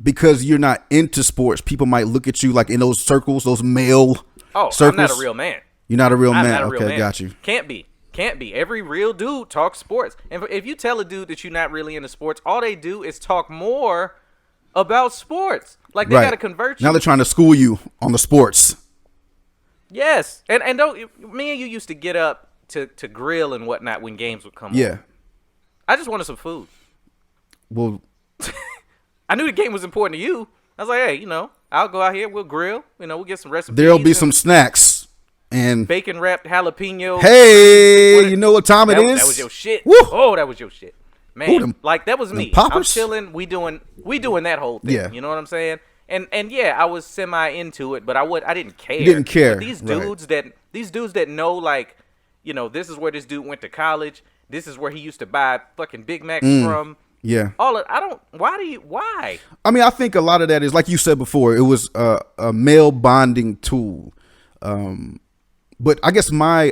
because you're not into sports, people might look at you like in those circles, those male circles. I'm not a real man. You're not a real man. Not a real Okay, man. got you. Can't be. Every real dude talks sports. And if you tell a dude that you're not really into sports, all they do is talk more about sports. Like, they got to convert you. Now they're trying to school you on the sports. Yes. And don't, me and you used to get up to grill and whatnot when games would come on. Yeah. I just wanted some food. Well, I knew the game was important to you. I was like, hey, you know, I'll go out here, we'll grill. You know, we'll get some recipes. There'll be some snacks. And bacon wrapped jalapeno. Hey, you know what time it is? That was your shit. Woo. Oh, that was your shit. Man, like that was me. Poppers? I'm chilling. We doing that whole thing. Yeah. You know what I'm saying? And yeah, I was semi into it, but I didn't care. You didn't care. But these dudes that know, like, you know, this is where this dude went to college. This is where he used to buy fucking Big Macs from. Yeah. Why? I mean, I think a lot of that is, like you said before, it was a male bonding tool. But I guess I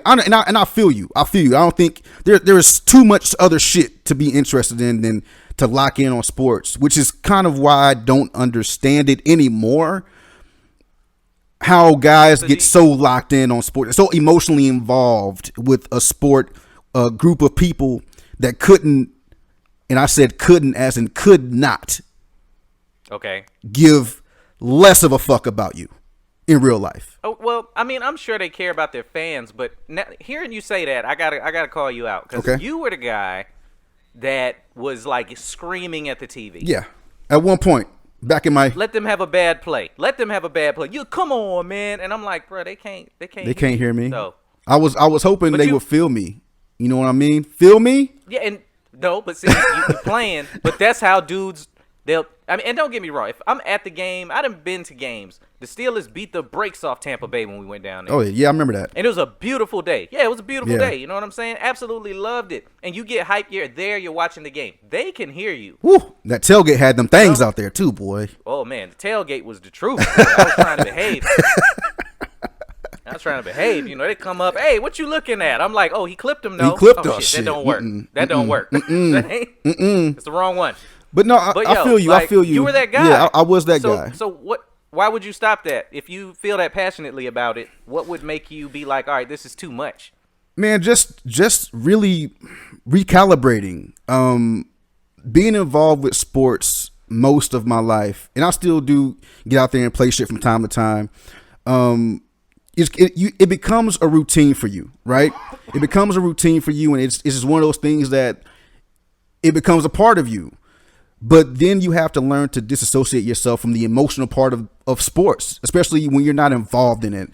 feel you. I don't think there is too much other shit to be interested in than to lock in on sports, which is kind of why I don't understand it anymore. How guys get so locked in on sports, so emotionally involved with a sport, a group of people that couldn't, and I said couldn't as in could not, give less of a fuck about you in real life. Oh, well, I mean, I'm sure they care about their fans, but now, hearing you say that, I gotta call you out, because you were the guy that was like screaming at the TV. Yeah, at one point back in my. Let them have a bad play. You come on, man. And I'm like, bro, they can't hear me. So I was hoping they would feel me. You know what I mean? Feel me? Yeah, and no, but see, you playing, but that's how dudes. I mean, and don't get me wrong. If I'm at the game, I done been to games. The Steelers beat the brakes off Tampa Bay when we went down there. Oh yeah, I remember that. And it was a beautiful day. Yeah, it was a beautiful Yeah. day. You know what I'm saying? Absolutely loved it. And you get hyped. You're there. You're watching the game. They can hear you. Woo, that tailgate had them things out there too, boy. Oh man, the tailgate was the truth. I was trying to behave. You know, they come up, hey, what you looking at? I'm like, oh, he clipped him, though. He clipped oh, us. Shit. That don't work. That don't work. It's the wrong one. But no, I feel you. Like, I feel you. You were that guy. Yeah, I was that guy. So what? Why would you stop that? If you feel that passionately about it, what would make you be like, all right, this is too much? Man, just really recalibrating. Being involved with sports most of my life, and I still do get out there and play shit from time to time. It becomes a routine for you, right? It becomes a routine for you, and it's just one of those things that it becomes a part of you. But then you have to learn to disassociate yourself from the emotional part of sports, especially when you're not involved in it.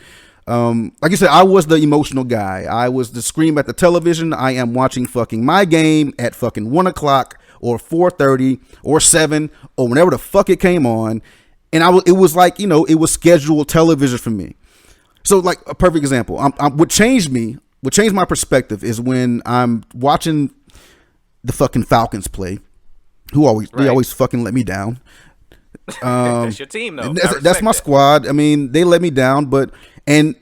Like you said, I was the emotional guy. I was the scream at the television. I am watching fucking my game at fucking 1 o'clock or 4:30 or 7 or whenever the fuck it came on. And it was like, it was scheduled television for me. So like a perfect example, what changed my perspective is when I'm watching the fucking Falcons play. They always fucking let me down. That's your team, though. That's my squad. I mean, they let me down, I'm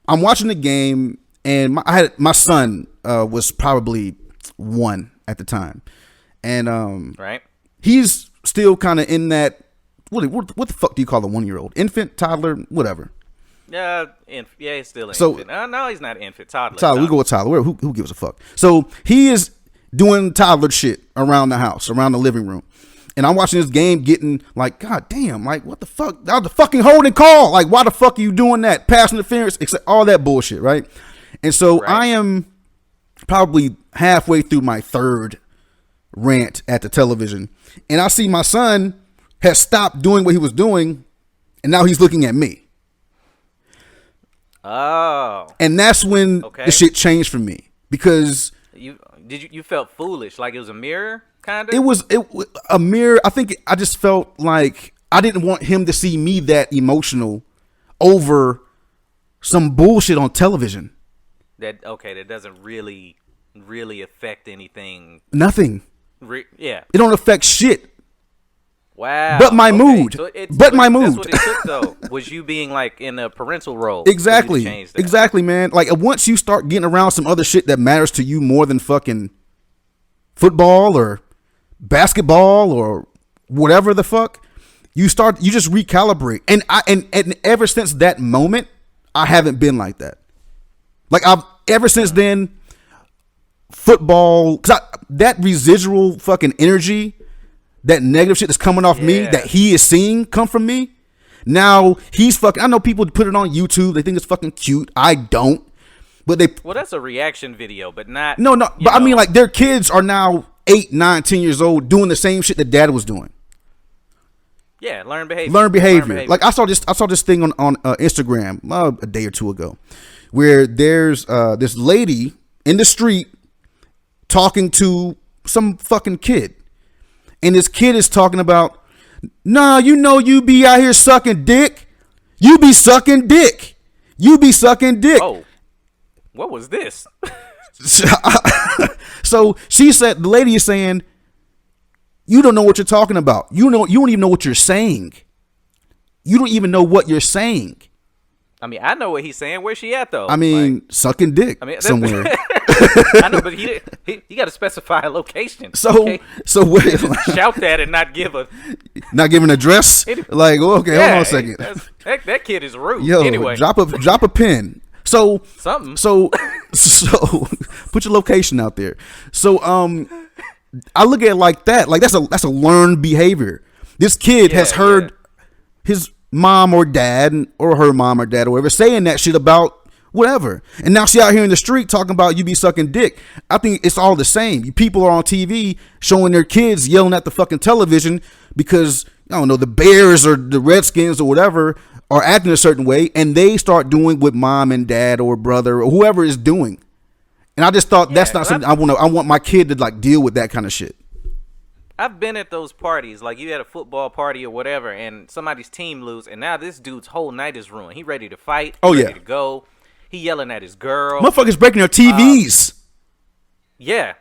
watching the game, and my son was probably 1 at the time, and right, he's still kind of in that. What the fuck do you call a 1-year-old? Infant, toddler, whatever. Yeah, he's still an infant. No, he's not infant. Toddler. We go with toddler. Who gives a fuck? So he is doing toddler shit around the house, around the living room. And I'm watching this game getting like, God damn, like, what the fuck? That was the fucking holding call. Like, why the fuck are you doing that? Pass interference, except all that bullshit, right? And so I am probably halfway through my 3rd rant at the television. And I see my son has stopped doing what he was doing, and now he's looking at me. Oh. And that's when the shit changed for me, because you felt foolish, like it was a mirror, kind of? It was a mirror. I think I just felt like I didn't want him to see me that emotional over some bullshit on television. That doesn't really affect anything. Nothing. Yeah. It don't affect shit. Wow. But my mood. My mood. That's what it took, though, was you being like in a parental role. Exactly. Exactly, man. Like once you start getting around some other shit that matters to you more than fucking football or basketball or whatever the fuck, you just recalibrate. And ever since that moment, I haven't been like that. Like ever since then, football, that residual fucking energy, that negative shit that's coming off me, that he is seeing come from me. Now he's fucking. I know people put it on YouTube. They think it's fucking cute. I don't. But well, that's a reaction video, but not. No. But I mean, like, their kids are now 8, 9, 10 years old doing the same shit that dad was doing. Yeah, learn behavior. Like I saw this thing on Instagram a day or two ago, where there's this lady in the street talking to some fucking kid. And this kid is talking about, nah, you be out here sucking dick. You be sucking dick. Oh, what was this? So she said, the lady is saying, you don't know what you're talking about. You don't even know what you're saying. You don't even know what you're saying. I mean, I know what he's saying. Where's she at, though? I mean, like, sucking dick somewhere. I know, but he got to specify a location. So wait, shout that and not give a address. Like, okay, hold on a second. That kid is rude. Yo, anyway, drop a pin. So something. So put your location out there. So I look at it like that. Like that's a learned behavior. This kid has heard his mom or dad or her mom or dad or whatever saying that shit about whatever, and now she out here in the street talking about you be sucking dick. I think it's all the same. People are on TV showing their kids yelling at the fucking television because, I don't know, the Bears or the Redskins or whatever are acting a certain way, and they start doing what mom and dad or brother or whoever is doing. And I just thought that's not something I want my kid to like deal with, that kind of shit. I've been at those parties, like you had a football party or whatever, and somebody's team lose, and now this dude's whole night is ruined. He ready to fight. Oh, ready yeah. to go. He yelling at his girl. Motherfuckers breaking their TVs. Yeah,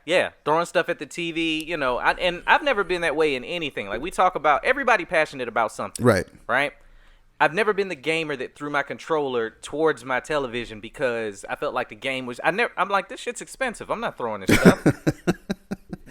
throwing stuff at the TV. You know, and I've never been that way in anything. Like we talk about, everybody passionate about something. Right. I've never been the gamer that threw my controller towards my television because I felt like the game was. I'm like, this shit's expensive. I'm not throwing this stuff.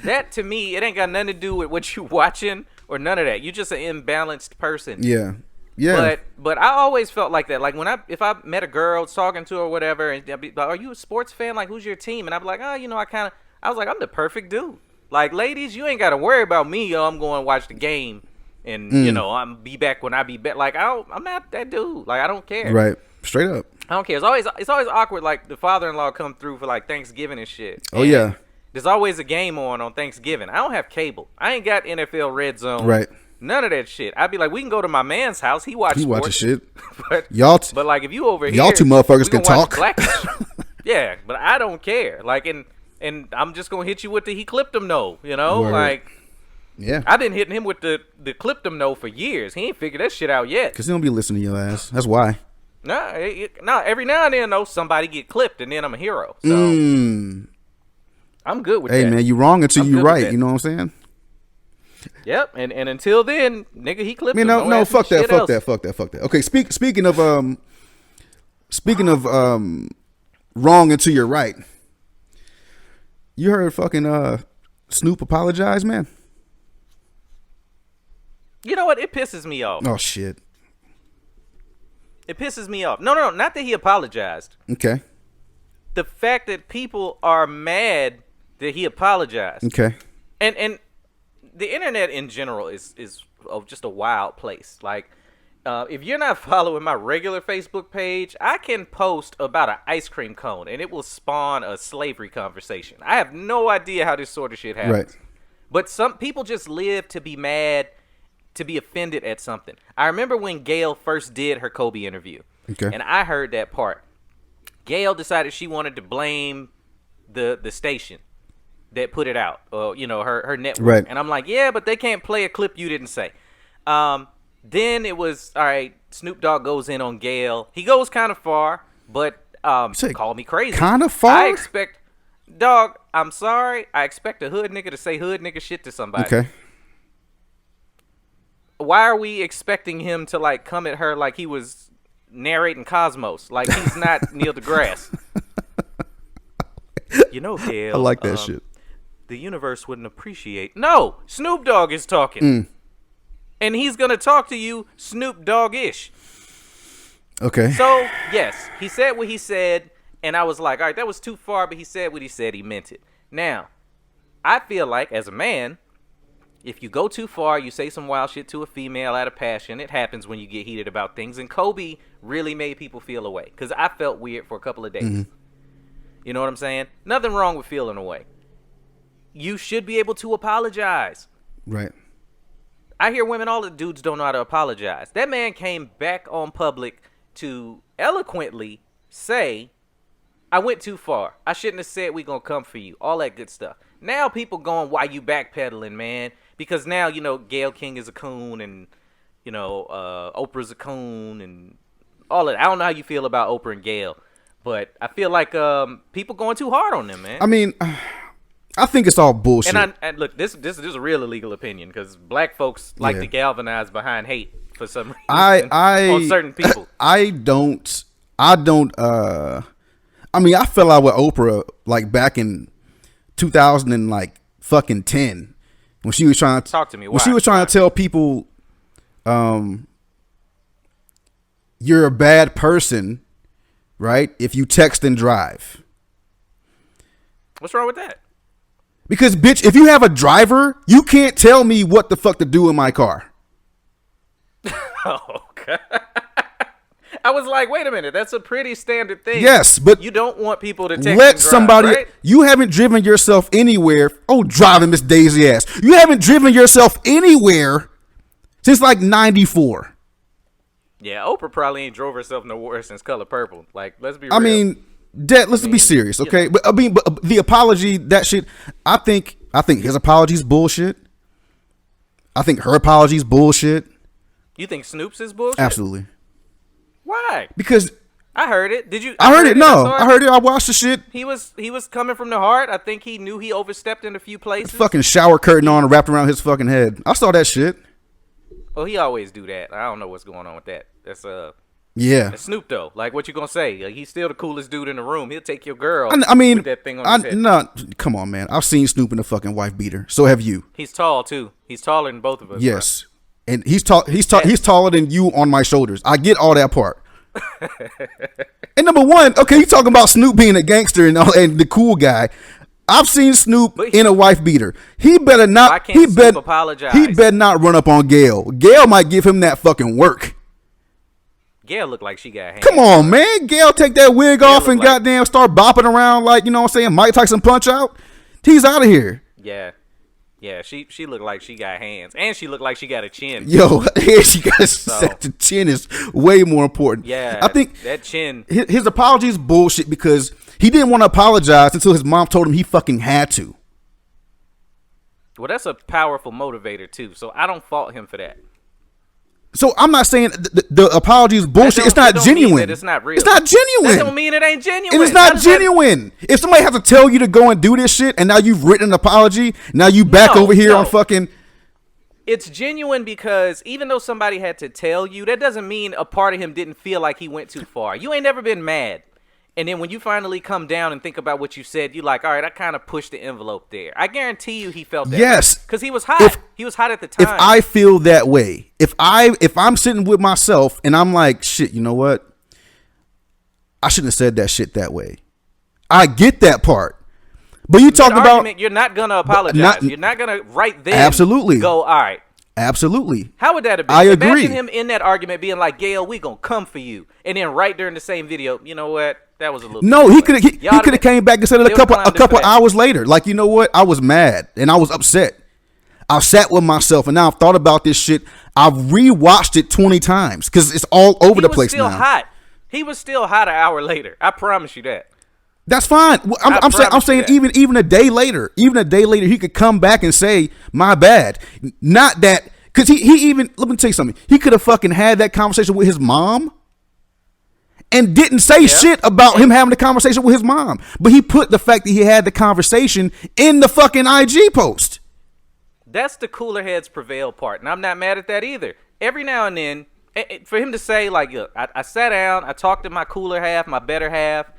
That to me, it ain't got nothing to do with what you watching or none of that. You just an imbalanced person. Yeah. Yeah. But I always felt like that. Like if I met a girl, talking to her or whatever, and they'd be like, "Are you a sports fan? Like, who's your team?" And I'd be like, "Oh, I was like, I'm the perfect dude. Like, ladies, you ain't got to worry about me. Yo, I'm going to watch the game, and I'm be back when I be back. Like, I'm not that dude. Like, I don't care. Right. Straight up. I don't care. It's always awkward. Like the father-in-law come through for like Thanksgiving and shit. Oh and yeah. There's always a game on Thanksgiving. I don't have cable. I ain't got NFL Red Zone. Right. None of that shit. I'd be like, we can go to my man's house. He watches shit. but But like, if you over here, y'all two motherfuckers can talk. Yeah, but I don't care. Like, and I'm just gonna hit you with the he clipped him no. You know, Word. like, yeah. I've been hitting him with the clipped him no for years. He ain't figured that shit out yet. Cause he don't be listening to your ass. That's why. Nah, every now and then though, somebody get clipped, and then I'm a hero. So. I'm good with that. Hey man, you wrong until you right. You know what I'm saying? Yep. And until then, nigga, he clipped. I mean, no, fuck that. Okay, speaking of wrong until you're right. You heard fucking Snoop apologize, man? You know what? It pisses me off. Oh shit. It pisses me off. No, not that he apologized. Okay. The fact that people are mad that he apologized. Okay. And the internet in general is just a wild place. Like, if you're not following my regular Facebook page, I can post about an ice cream cone and it will spawn a slavery conversation. I have no idea how this sort of shit happens. Right. But some people just live to be mad, to be offended at something. I remember when Gail first did her Kobe interview. Okay. And I heard that part. Gail decided she wanted to blame the station that put it out, her network. Right. And I'm like, yeah, but they can't play a clip you didn't say. Then it was, all right, Snoop Dogg goes in on Gail. He goes kind of far, but call me crazy. Kind of far? I'm sorry. I expect a hood nigga to say hood nigga shit to somebody. Okay. Why are we expecting him to, like, come at her like he was narrating Cosmos? Like, he's not Neil deGrasse. You know, Gail. I like that shit. The universe wouldn't appreciate. No, Snoop Dogg is talking. And he's going to talk to you Snoop Dogg-ish. Okay. So, yes, he said what he said, and I was like, all right, that was too far, but he said what he said, he meant it. Now, I feel like, as a man, if you go too far, you say some wild shit to a female out of passion, it happens when you get heated about things, and Kobe really made people feel away, because I felt weird for a couple of days. You know what I'm saying? Nothing wrong with feeling away. You should be able to apologize. Right. I hear women, all the dudes don't know how to apologize. That man came back on public to eloquently say, I went too far. I shouldn't have said we gonna come for you. All that good stuff. Now people going, why you backpedaling, man? Because now, Gayle King is a coon and, Oprah's a coon and all that. I don't know how you feel about Oprah and Gayle, but I feel like people going too hard on them, man. I mean, I think it's all bullshit. And look, this is a real illegal opinion because black folks like to galvanize behind hate for some reason on certain people. I mean, I fell out with Oprah like back in 2000 and like fucking 10 when she was trying to talk to me. When she was trying to tell people, you're a bad person, right? If you text and drive. What's wrong with that? Because, bitch, if you have a driver, you can't tell me what the fuck to do in my car. Oh, God. I was like, wait a minute, that's a pretty standard thing. Yes, but you don't want people to text let and drive, somebody. Right? You haven't driven yourself anywhere. Oh, driving Miss Daisy ass. You haven't driven yourself anywhere since like '94. Yeah, Oprah probably ain't drove herself nowhere since Color Purple. Like, let's be real. I mean, let's be serious, okay? But I mean, but the apology, that shit. I think his apology's bullshit. I think her apology's bullshit. You think Snoop's is bullshit? Absolutely. Why? Because I heard it. Did you? I heard it. No, I heard it. I watched the shit. He was coming from the heart. I think he knew he overstepped in a few places. Fucking shower curtain on and wrapped around his fucking head. I saw that shit. Well, he always do that. I don't know what's going on with that. That's Yeah. That's Snoop though. Like, what you gonna say? Like, he's still the coolest dude in the room. He'll take your girl. I mean, with that thing on his head. No, come on, man. I've seen Snoop in a fucking wife beater. So have you. He's tall too. He's taller than both of us. Yes, bro. And he's tall. He's taller than you on my shoulders. I get all that part. And number one, okay, you talking about Snoop being a gangster and the cool guy. I've seen Snoop in a wife beater. He better not. Why can't Snoop apologize? He better not run up on Gail. Gail might give him that fucking work. Gail looked like she got hands. Come on, man. Gail take that wig off and goddamn start bopping around like, you know what I'm saying, Mike Tyson Punch Out. He's out of here. Yeah. Yeah, she looked like she got hands. And she looked like she got a chin. Yo, she got the chin is way more important. Yeah, I think that chin. His apology is bullshit because he didn't want to apologize until his mom told him he fucking had to. Well, that's a powerful motivator, too. So I don't fault him for that. So I'm not saying the apology is bullshit. It's not genuine. It's not real. It's not genuine. That don't mean it ain't genuine. And it's not genuine. If somebody has to tell you to go and do this shit, and now you've written an apology, now you back over here on fucking. It's genuine because even though somebody had to tell you, that doesn't mean a part of him didn't feel like he went too far. You ain't never been mad. And then when you finally come down and think about what you said, you're like, all right, I kind of pushed the envelope there. I guarantee you he felt that. Yes. Because he was hot. He was hot at the time. If I feel that way, if I'm sitting with myself and I'm like, shit, you know what? I shouldn't have said that shit that way. I get that part. But you talking about. You're not going to apologize. You're not going to right then absolutely go, all right. Absolutely. How would that have been? I agree. Imagine him in that argument being like, Gail, we gonna come for you. And then right during the same video, you know what? That was a little. No, he could have came back and said it a couple hours later. Like, you know what? I was mad and I was upset. I sat with myself and now I've thought about this shit. I've rewatched it 20 times because it's all over the place now. He was still hot. He was still hot an hour later. I promise you that. That's fine. I'm saying even a day later, he could come back and say, my bad. Not that, because he even, let me tell you something. He could have fucking had that conversation with his mom and didn't say shit about him having the conversation with his mom. But he put the fact that he had the conversation in the fucking IG post. That's the cooler heads prevail part. And I'm not mad at that either. Every now and then, for him to say, like, I sat down, I talked to my cooler half, my better half,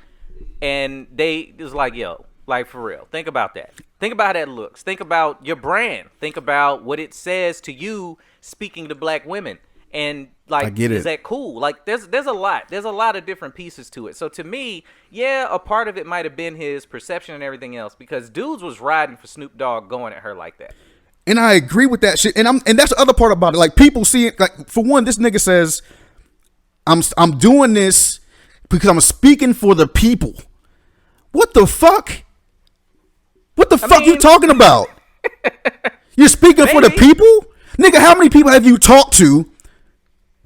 and they was like, yo, like, for real, think about that. Think about how that looks. Think about your brand. Think about what it says to you speaking to black women. And, like, is that cool? Like, there's a lot. There's a lot of different pieces to it. So, to me, yeah, a part of it might have been his perception and everything else. Because dudes was riding for Snoop Dogg going at her like that. And I agree with that shit. And that's the other part about it. Like, people see it. Like, for one, this nigga says, I'm doing this because I'm speaking for the people. What the fuck? What the fuck you talking about? You're speaking for the people? Nigga, how many people have you talked to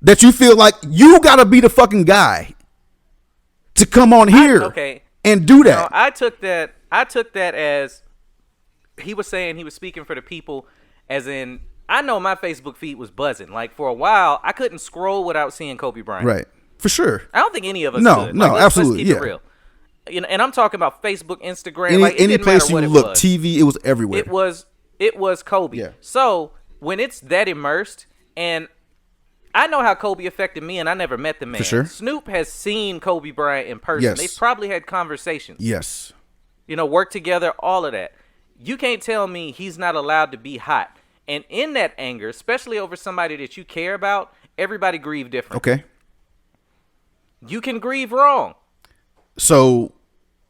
that you feel like you gotta be the fucking guy to come on here and do that? No, I took that as he was saying he was speaking for the people, as in, I know my Facebook feed was buzzing. Like, for a while, I couldn't scroll without seeing Kobe Bryant. Right. For sure. I don't think any of us could. No, absolutely. Let's keep it real. You know, and I'm talking about Facebook, Instagram, any place you look, TV, it was everywhere. It was Kobe. Yeah. So when it's that immersed, and I know how Kobe affected me, and I never met the man. For sure. Snoop has seen Kobe Bryant in person. Yes. They've probably had conversations. Yes. You know, work together, all of that. You can't tell me he's not allowed to be hot. And in that anger, especially over somebody that you care about, everybody grieve different. Okay. You can grieve wrong. So,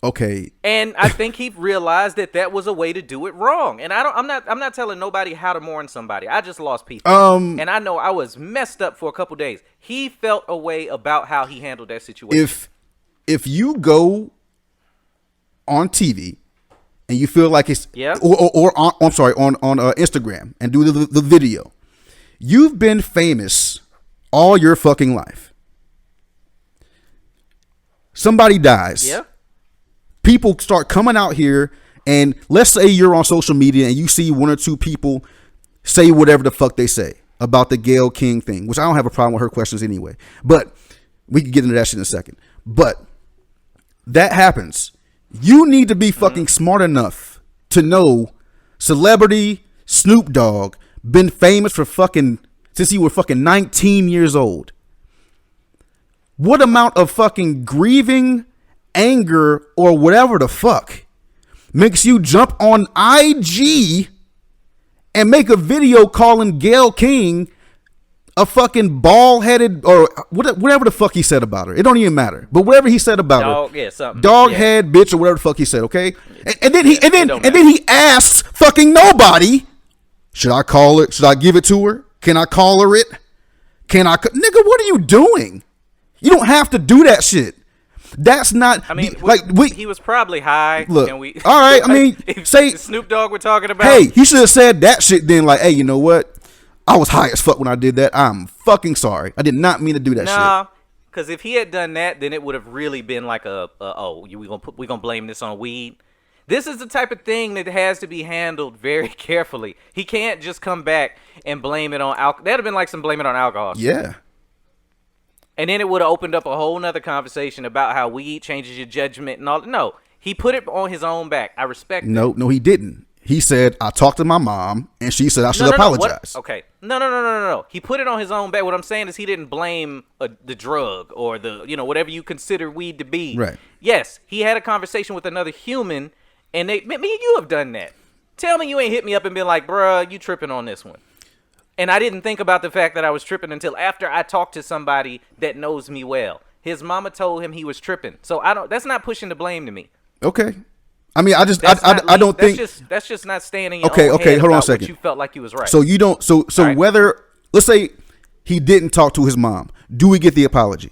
okay. And I think he realized that was a way to do it wrong. And I'm not telling nobody how to mourn somebody. I just lost people. And I know I was messed up for a couple days. He felt a way about how he handled that situation. If you go on TV and you feel like it's or on, I'm sorry, on Instagram and do the video, you've been famous all your fucking life. Somebody dies. Yeah. People start coming out here, and let's say you're on social media and you see one or two people say whatever the fuck they say about the Gayle King thing, which I don't have a problem with her questions anyway. But we can get into that shit in a second. But that happens. You need to be fucking smart enough to know celebrity Snoop Dogg been famous for fucking since he was fucking 19 years old. What amount of fucking grieving, anger, or whatever the fuck makes you jump on IG and make a video calling Gayle King a fucking bald-headed or whatever the fuck he said about her? It don't even matter. But whatever he said about her, dog-head bitch or whatever the fuck he said, okay? And then he asks fucking nobody, should I call it? Should I give it to her? Can I call her it? Nigga, what are you doing? You don't have to do that shit. That's not. I mean, he was probably high. Look, all right. I mean, say Snoop Dogg we're talking about. Hey, he should have said that shit then. Like, hey, you know what? I was high as fuck when I did that. I'm fucking sorry. I did not mean to do that shit. Nah, because if he had done that, then it would have really been like we gonna blame this on weed. This is the type of thing that has to be handled very carefully. He can't just come back and blame it on alcohol. That'd have been like some blame it on alcohol. Yeah. And then it would have opened up a whole nother conversation about how weed changes your judgment and all. No, he put it on his own back. I respect that. No, he didn't. He said, I talked to my mom, and she said I should apologize. Okay. No. He put it on his own back. What I'm saying is he didn't blame the drug or whatever you consider weed to be. Right. Yes, he had a conversation with another human, and me and you have done that. Tell me you ain't hit me up and been like, bruh, you tripping on this one. And I didn't think about the fact that I was tripping until after I talked to somebody that knows me well. His mama told him he was tripping. So that's not pushing the blame to me. Okay. I mean, I don't think that's just not staying in your own head hold on a second. What you felt like you was right. So you don't so right. Whether let's say he didn't talk to his mom, do we get the apology?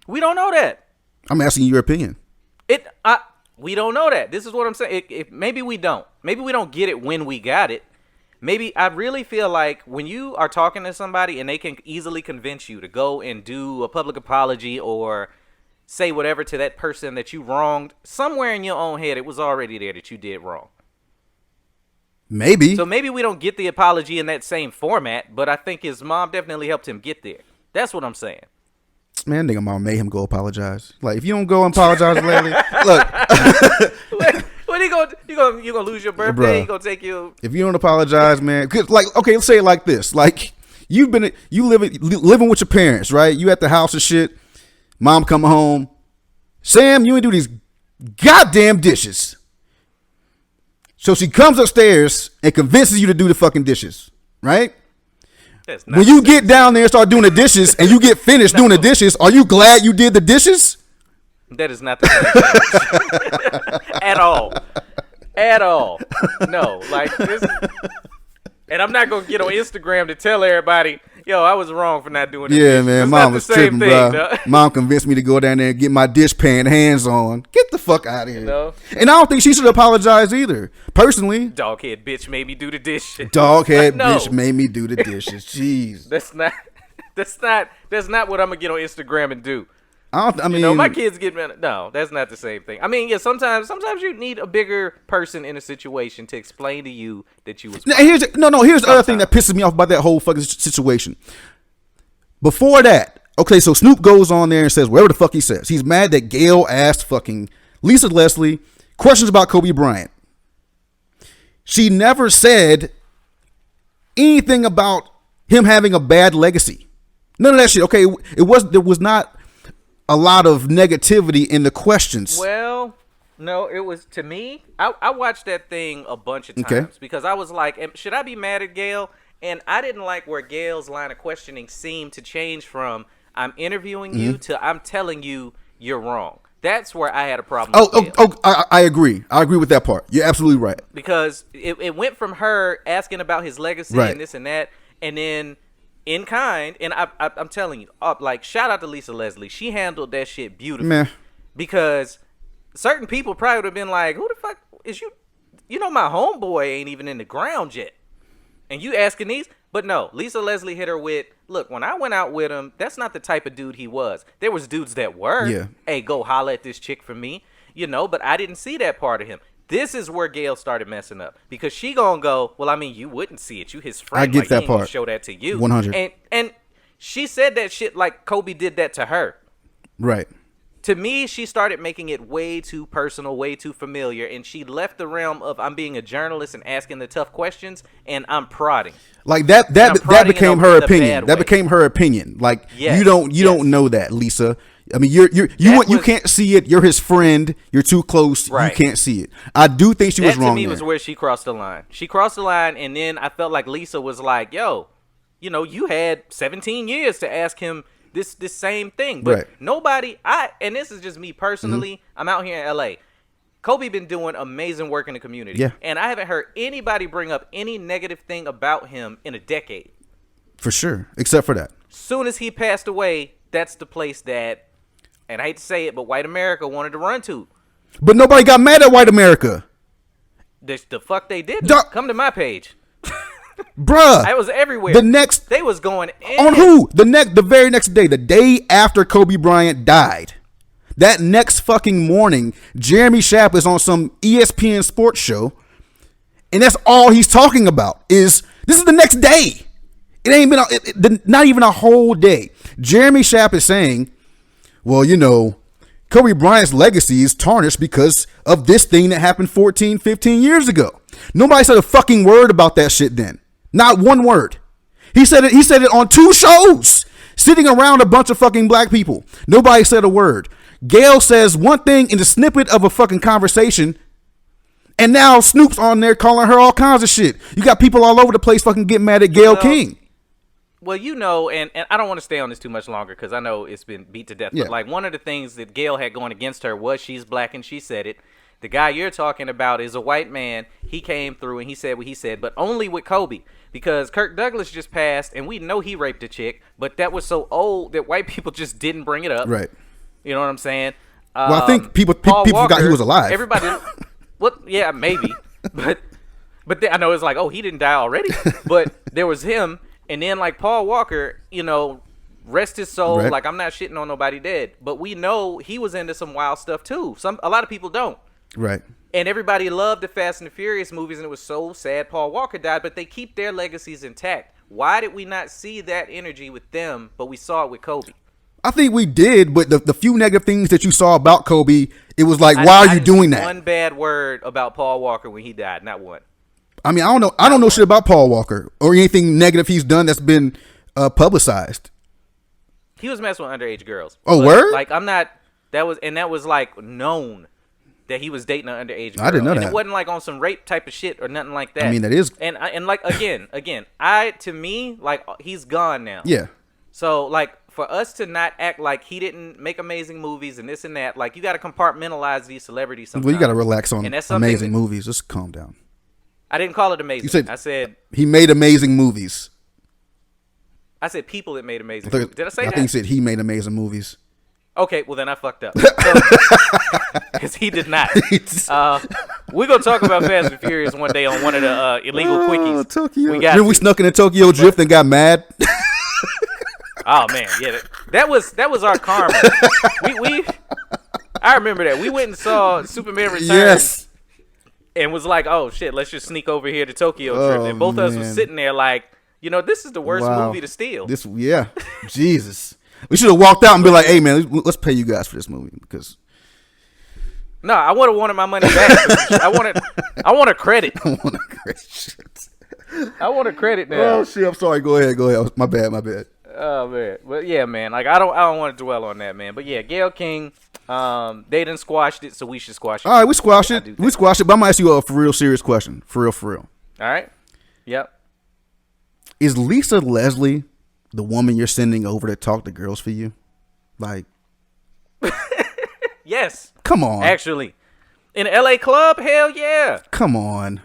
We don't know that. I'm asking you your opinion. We don't know that. This is what I'm saying. Maybe we don't. Maybe we don't get it when we got it. Maybe I really feel like when you are talking to somebody and they can easily convince you to go and do a public apology or say whatever to that person that you wronged, somewhere in your own head it was already there that you did wrong. Maybe. So maybe we don't get the apology in that same format, but I think his mom definitely helped him get there. That's what I'm saying. Man, nigga, mom made him go apologize. Like, if you don't go and apologize, Larry, look. What you gonna lose your birthday? Bruh, you gonna take you? If you don't apologize, man, cause like, okay, let's say it like this: like, you living with your parents, right? You at the house and shit. Mom coming home, Sam, you ain't do these goddamn dishes. So she comes upstairs and convinces you to do the fucking dishes, right? When you get down there and start doing the dishes and you get finished doing the dishes, are you glad you did the dishes? That is not the same thing. At all. No, like this. And I'm not gonna get on Instagram to tell everybody, yo, I was wrong for not doing this. Yeah, man, mom was tripping, bro. Mom convinced me to go down there and get my dishpan hands on. Get the fuck out of here. And I don't think she should apologize either. Personally, doghead bitch made me do the dishes. Doghead bitch made me do the dishes. Jeez, that's not what I'm gonna get on Instagram and do. I mean, my kids get mad. No, that's not the same thing. I mean, yeah, sometimes you need a bigger person in a situation to explain to you that you was. Here's the other thing that pisses me off about that whole fucking situation. Before that, okay, so Snoop goes on there and says whatever the fuck he says. He's mad that Gayle asked fucking Lisa Leslie questions about Kobe Bryant. She never said anything about him having a bad legacy. None of that shit. Okay, there was not a lot of negativity in the questions. Well, no, it was, to me, I watched that thing a bunch of times because I was like, should I be mad at Gayle? And I didn't like where Gayle's line of questioning seemed to change from I'm interviewing you to I'm telling you you're wrong. That's where I had a problem with Gayle. I agree. I agree with that part. You're absolutely right. Because it went from her asking about his legacy and this and that, and then in kind, and I'm telling you, like, shout out to Lisa Leslie. She handled that shit beautifully. Man. Because certain people probably would have been like, who the fuck is you? You know, my homeboy ain't even in the ground yet. And you asking these? But no, Lisa Leslie hit her with, look, when I went out with him, that's not the type of dude he was. There was dudes that were. Yeah. Hey, go holler at this chick for me. But I didn't see that part of him. This is where Gail started messing up because she gonna go, well, I mean, you wouldn't see it. You his friend. I get like, that he ain't gonna part. show that to you. 100. And she said that shit like Kobe did that to her. Right. To me, she started making it way too personal, way too familiar, and she left the realm of I'm being a journalist and asking the tough questions, and I'm prodding. Like that became her opinion. That became her opinion. Like you don't know that, Lisa. I mean, you can't see it. You're his friend. You're too close. Right. You can't see it. I do think she was wrong. That to me there. was where she crossed the line. She crossed the line, and then I felt like Lisa was like, "Yo, you had 17 years to ask him this same thing." But nobody. And this is just me personally. I'm out here in L.A. Kobe been doing amazing work in the community. Yeah. And I haven't heard anybody bring up any negative thing about him in a decade. For sure, except for that. Soon as he passed away, that's the place that, and I hate to say it, but white America wanted to run to. But nobody got mad at white America. The fuck they didn't. Come to my page. Bruh. I was everywhere. They was going in. On who? The very next day, the day after Kobe Bryant died. That next fucking morning, Jeremy Schaap is on some ESPN sports show, and that's all he's talking about is this is the next day. It ain't been not even a whole day. Jeremy Schaap is saying, well, Kobe Bryant's legacy is tarnished because of this thing that happened 14, 15 years ago. Nobody said a fucking word about that shit then. Not one word. He said it on 2 shows, sitting around a bunch of fucking black people. Nobody said a word. Gail says one thing in the snippet of a fucking conversation, and now Snoop's on there calling her all kinds of shit. You got people all over the place fucking getting mad at Gail King. Well, and I don't want to stay on this too much longer because I know it's been beat to death. Yeah. But like one of the things that Gail had going against her was she's black and she said it. The guy you're talking about is a white man. He came through and he said what he said, but only with Kobe because Kirk Douglas just passed and we know he raped a chick, but that was so old that white people just didn't bring it up. Right. You know what I'm saying? Well, I think people forgot he was alive. Everybody, yeah, maybe, but I know it's like, oh, he didn't die already, but there was him, and then like Paul Walker, rest his soul. Right. Like I'm not shitting on nobody dead, but we know he was into some wild stuff too. A lot of people don't. Right. And everybody loved the Fast and the Furious movies, and it was so sad Paul Walker died, but they keep their legacies intact. Why did we not see that energy with them, but we saw it with Kobe? I think we did, but the few negative things that you saw about Kobe, it was like, why are you doing that? One bad word about Paul Walker when he died, not one. I mean, I don't know shit about Paul Walker or anything negative he's done that's been publicized. He was messing with underage girls. Oh, word? Like that was like known that he was dating an underage girl. I didn't know that. It wasn't like on some rape type of shit or nothing like that. I mean, that is. And like again, to me, like he's gone now. Yeah. So like for us to not act like he didn't make amazing movies and this and that, like you got to compartmentalize these celebrities sometimes. Well, you got to relax on and that's amazing movies. Just calm down. I didn't call it amazing. I said he made amazing movies. I said people that made amazing movies. Did I say that? I think you said he made amazing movies. Okay, well then I fucked up. Because he did not. We're going to talk about Fast and Furious one day on one of the illegal quickies. Tokyo. We snuck in a Tokyo Drift and got mad. Oh man, yeah, that was our karma. I remember that. We went and saw Superman Returns. Yes. And was like, oh shit, let's just sneak over here to Tokyo Drift. And both of us were sitting there like, this is the worst movie to steal. Jesus. We should have walked out and be like, hey man, let's pay you guys for this movie because. No, I would have wanted my money back. I want a credit. I want a credit now. Oh shit! I'm sorry. Go ahead. My bad. Oh man, but yeah, man. Like I don't want to dwell on that, man. But yeah, Gayle King, they done squashed it, so we should squash it. All right, we squashed it. But I'm gonna ask you a for real serious question. For real. All right. Yep. Is Lisa Leslie the woman you're sending over to talk to girls for you? Like. Yes. Come on. Actually, in an LA club, hell yeah. Come on.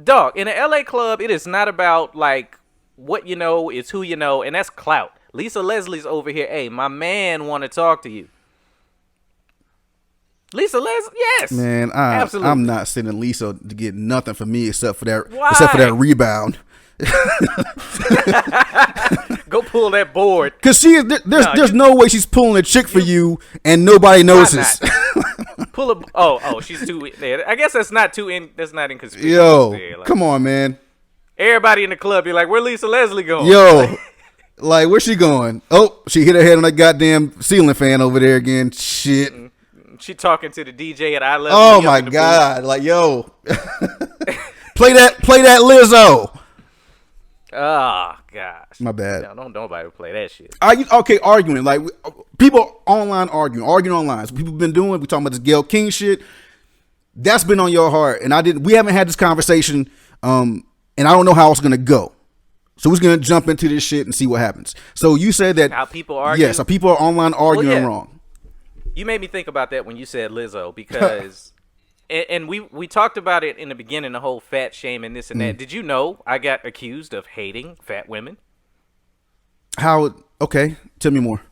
Dog, in an LA club, it is not about like what you know, it's who you know, and that's clout. Lisa Leslie's over here. Hey, my man want to talk to you. Lisa Leslie, yes. Man, absolutely. I'm not sending Lisa to get nothing from me except for that rebound. Go pull that board. Because there's no way she's pulling a chick for you and nobody notices. Pull a. Oh, she's too. I guess that's not too. That's not inconspicuous. Yo, there. Like, come on, man. Everybody in the club be like, "Where Lisa Leslie going?" Yo, like, where's she going? Oh, she hit her head on that goddamn ceiling fan over there again. Shit. She talking to the DJ at I Love. Oh my God! Like, yo, play that Lizzo. Oh gosh. My bad. Don't nobody play that shit. Okay, arguing like people online arguing online. So people been doing. We talking about this Gayle King shit. That's been on your heart, and we haven't had this conversation. And I don't know how it's gonna go. So we're gonna jump into this shit and see what happens. So you said that how people argue. Yes, how people are online arguing wrong. You made me think about that when you said Lizzo because, and we talked about it in the beginning, the whole fat shame and this and that. Did you know I got accused of hating fat women? How? Okay, tell me more.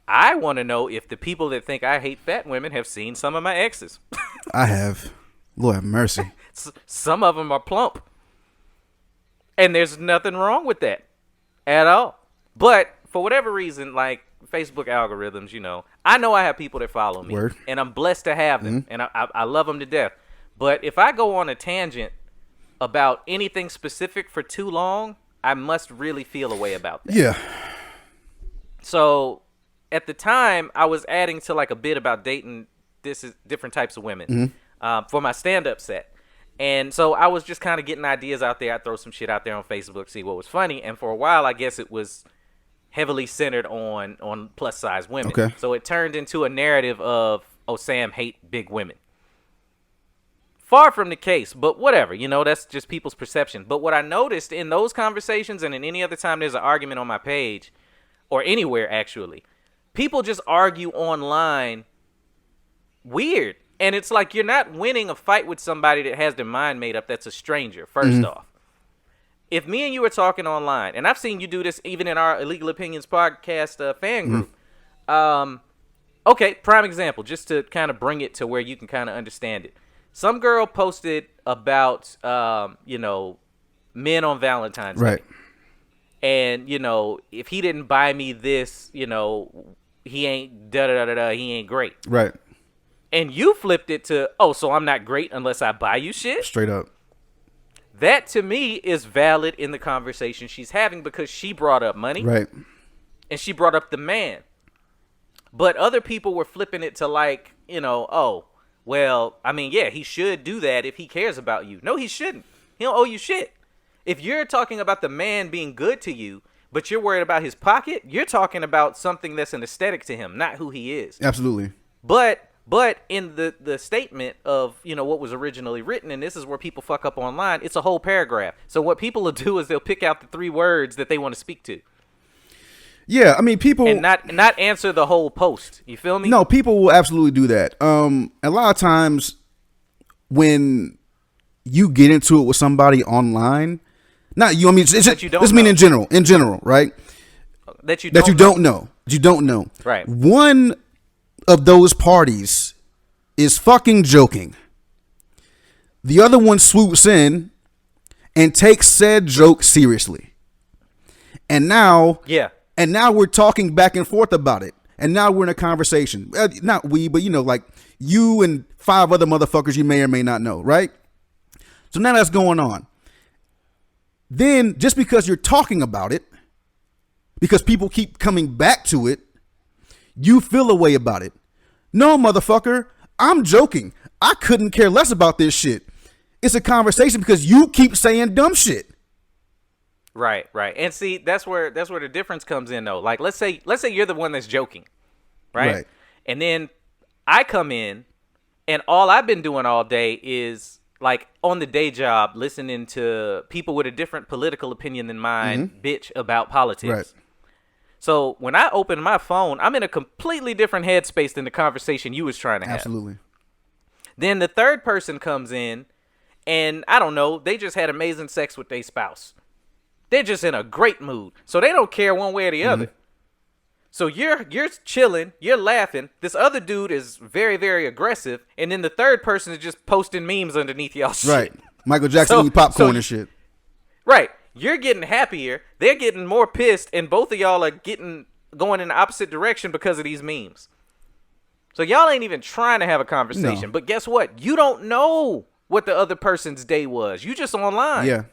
I want to know if the people that think I hate fat women have seen some of my exes. I have. Lord have mercy. Some of them are plump. And there's nothing wrong with that at all. But for whatever reason, like Facebook algorithms, I know I have people that follow me. Word. And I'm blessed to have them. And I love them to death. But if I go on a tangent about anything specific for too long, I must really feel a way about that. Yeah. So at the time, I was adding to like a bit about dating different types of women for my stand-up set. And so I was just kind of getting ideas out there. I'd throw some shit out there on Facebook, see what was funny. And for a while, I guess it was heavily centered on plus-size women. Okay. So it turned into a narrative of, oh, Sam hate big women. Far from the case, but whatever. That's just people's perception. But what I noticed in those conversations and in any other time there's an argument on my page, or anywhere actually, people just argue online weird. And it's like you're not winning a fight with somebody that has their mind made up that's a stranger, first off. If me and you were talking online, and I've seen you do this even in our Illegal Opinions podcast fan group. Okay, prime example, just to kind of bring it to where you can kind of understand it. Some girl posted about, men on Valentine's Day. And, if he didn't buy me this, he ain't da-da-da-da-da, he ain't great. Right. And you flipped it to, oh, so I'm not great unless I buy you shit? Straight up. That, to me, is valid in the conversation she's having because she brought up money. Right. And she brought up the man. But other people were flipping it to like, oh, well, I mean, yeah, he should do that if he cares about you. No, he shouldn't. He don't owe you shit. If you're talking about the man being good to you, but you're worried about his pocket, you're talking about something that's an aesthetic to him, not who he is. Absolutely. But in the statement of, what was originally written, and this is where people fuck up online, it's a whole paragraph. So what people will do is they'll pick out the 3 words that they want to speak to. Yeah, I mean, people... And not answer the whole post. You feel me? No, people will absolutely do that. A lot of times when you get into it with somebody online, not you, I mean, this mean in general, right? That you don't know. Right. One of those parties is fucking joking. The other one swoops in and takes said joke seriously. And now we're talking back and forth about it. And now we're in a conversation. Not we, but like you and 5 other motherfuckers you may or may not know, right? So now that's going on. Then just because you're talking about it, because people keep coming back to it, you feel a way about it. No, motherfucker, I'm joking. I couldn't care less about this shit. It's a conversation because you keep saying dumb shit. Right. And see, that's where the difference comes in though. Like let's say you're the one that's joking, right? And then I come in and all I've been doing all day is like on the day job listening to people with a different political opinion than mine bitch about politics. Right. So when I open my phone, I'm in a completely different headspace than the conversation you was trying to have. Absolutely. Then the third person comes in and I don't know, they just had amazing sex with their spouse. They're just in a great mood. So they don't care one way or the other. So you're chilling, you're laughing. This other dude is very, very aggressive. And then the third person is just posting memes underneath y'all shit. Right. Michael Jackson eating popcorn and shit. Right. You're getting happier. They're getting more pissed. And both of y'all are going in the opposite direction because of these memes. So y'all ain't even trying to have a conversation. No. But guess what? You don't know what the other person's day was. You just online. Yeah.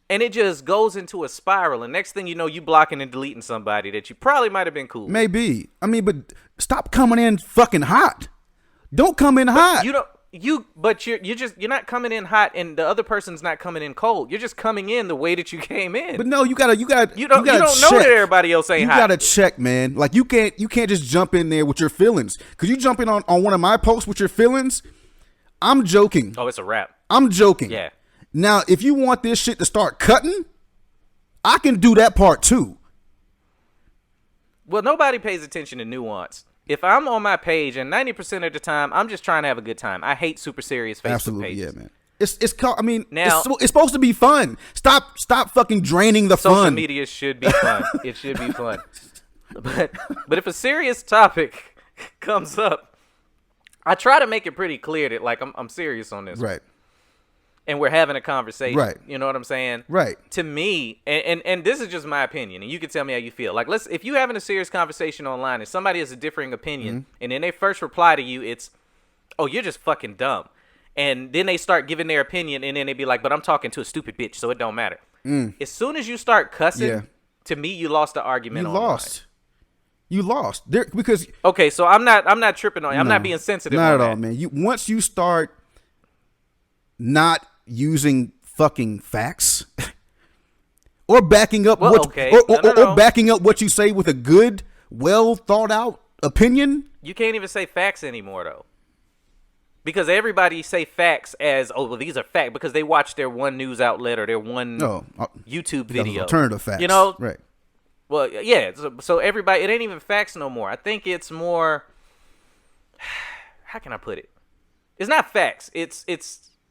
And it just goes into a spiral. And next thing you know, you blocking and deleting somebody that you probably might have been cool with. Maybe. I mean, but stop coming in fucking hot. Don't come in hot. You're not coming in hot, and the other person's not coming in cold. You're just coming in the way that you came in. But no, you don't know that everybody else ain't hot. You gotta check, man. Like you can't just jump in there with your feelings. Cause you jump in on one of my posts with your feelings. I'm joking. Oh, it's a wrap. I'm joking. Yeah. Now, if you want this shit to start cutting, I can do that part too. Well, nobody pays attention to nuance. If I'm on my page, and 90% of the time, I'm just trying to have a good time. I hate super serious Facebook pages. Yeah, man. It's called. I mean, now, it's supposed to be fun. Stop fucking draining the fun. Social media should be fun. It should be fun. But if a serious topic comes up, I try to make it pretty clear that like I'm serious on this. Right. And we're having a conversation. Right. You know what I'm saying? Right. To me, and this is just my opinion, and you can tell me how you feel. Like, if you having a serious conversation online and somebody has a differing opinion, and then they first reply to you, it's, oh, you're just fucking dumb. And then they start giving their opinion, and then they be like, but I'm talking to a stupid bitch, so it don't matter. As soon as you start cussing, to me, you lost the argument. You lost. Because okay, so I'm not tripping on you. I'm not being sensitive. Not on at all, that. man. Once you start not using fucking facts or backing up or backing up what you say with a good, well thought out opinion. You can't even say facts anymore though. Because everybody say facts as, oh, well, these are facts because they watch their one news outlet or their one YouTube video. Alternative facts. You know? Right. Well, yeah. So everybody, it ain't even facts no more. I think it's more, how can I put it? It's not facts. It's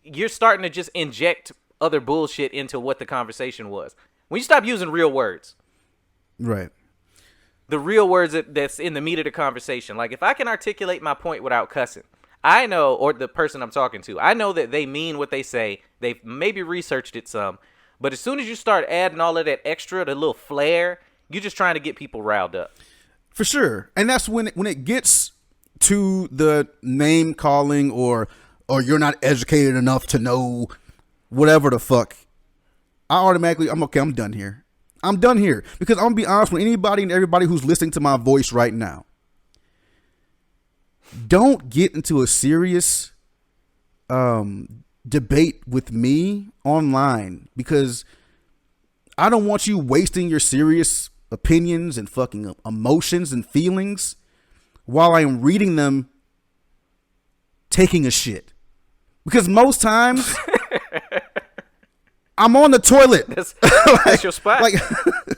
you're starting to just inject other bullshit into what the conversation was. When you stop using real words. Right. The real words that's in the meat of the conversation. Like if I can articulate my point without cussing, I know, or the person I'm talking to, I know that they mean what they say. They've maybe researched it some. But as soon as you start adding all of that extra, the little flair, you're just trying to get people riled up. For sure. And that's when it gets to the name calling or you're not educated enough to know whatever the fuck. I'm done here. I'm done here. Because I'm going to be honest with anybody and everybody who's listening to my voice right now. Don't get into a serious debate with me online because I don't want you wasting your serious opinions and fucking emotions and feelings while I am reading them taking a shit. Because most times I'm on the toilet. That's your spot. Like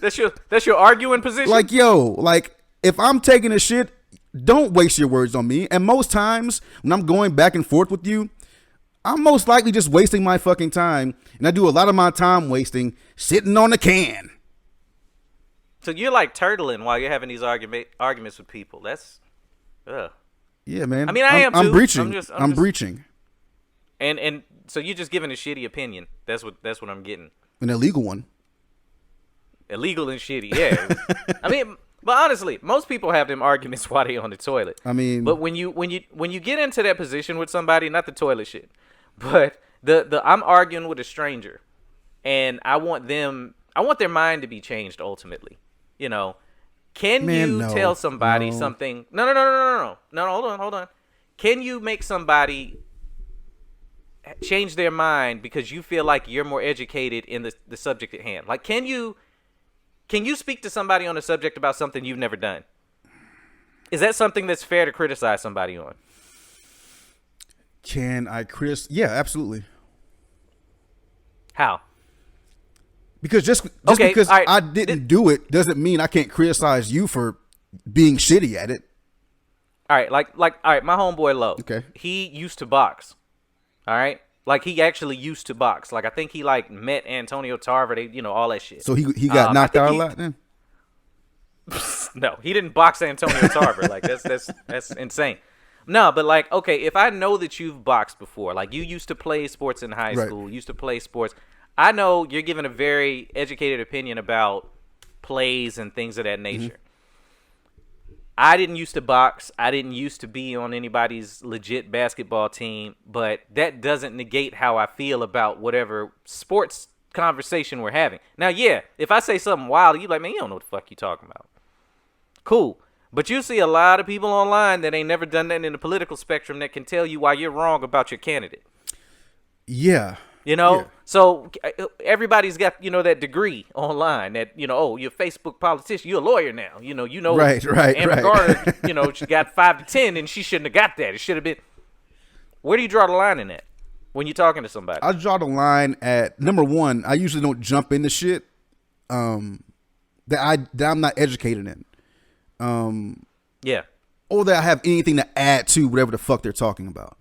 that's your arguing position. Like, if I'm taking a shit, don't waste your words on me. And most times when I'm going back and forth with you, I'm most likely just wasting my fucking time. And I do a lot of my time wasting sitting on the can. So you're like turtling while you're having these arguments with people. That's, yeah, man. I mean, I am too. I'm breaching. I'm breaching. And so you're just giving a shitty opinion. That's what I'm getting. An illegal one. Illegal and shitty, yeah. I mean, but honestly, most people have them arguments while they on the toilet. I mean, but when you get into that position with somebody, not the toilet shit, but the I'm arguing with a stranger, and I want their mind to be changed ultimately. You know, tell somebody something? No. Hold on. Can you make somebody change their mind because you feel like you're more educated in the subject at hand? Like, can you speak to somebody on a subject about something you've never done? Is that something that's fair to criticize somebody on? Can I Yeah, absolutely. How? Because just because I didn't do it doesn't mean I can't criticize you for being shitty at it. All right, like all right, my homeboy Lo. Okay. He used to box. All right? Like he actually used to box. Like I think he like met Antonio Tarver, all that shit. So he got knocked out a lot then? No, he didn't box Antonio Tarver. Like that's insane. No, but like, okay, if I know that you've boxed before, like you used to play sports in high school, used to play sports, I know you're giving a very educated opinion about plays and things of that nature. I didn't used to box. I didn't used to be on anybody's legit basketball team, but that doesn't negate how I feel about whatever sports conversation we're having. Now, yeah, if I say something wild, you like, man, you don't know what the fuck you talking about. Cool. But you see a lot of people online that ain't never done that in the political spectrum that can tell you why you're wrong about your candidate. Yeah. You know, Yeah. so everybody's got, that degree online that, oh, you're a Facebook politician. You're a lawyer now. Right. Amber Carter, she got 5 to 10 and she shouldn't have got that. It should have been. Where do you draw the line in that when you're talking to somebody? I draw the line at, number one, I usually don't jump into shit that I'm not educated in. Yeah. Or that I have anything to add to whatever the fuck they're talking about.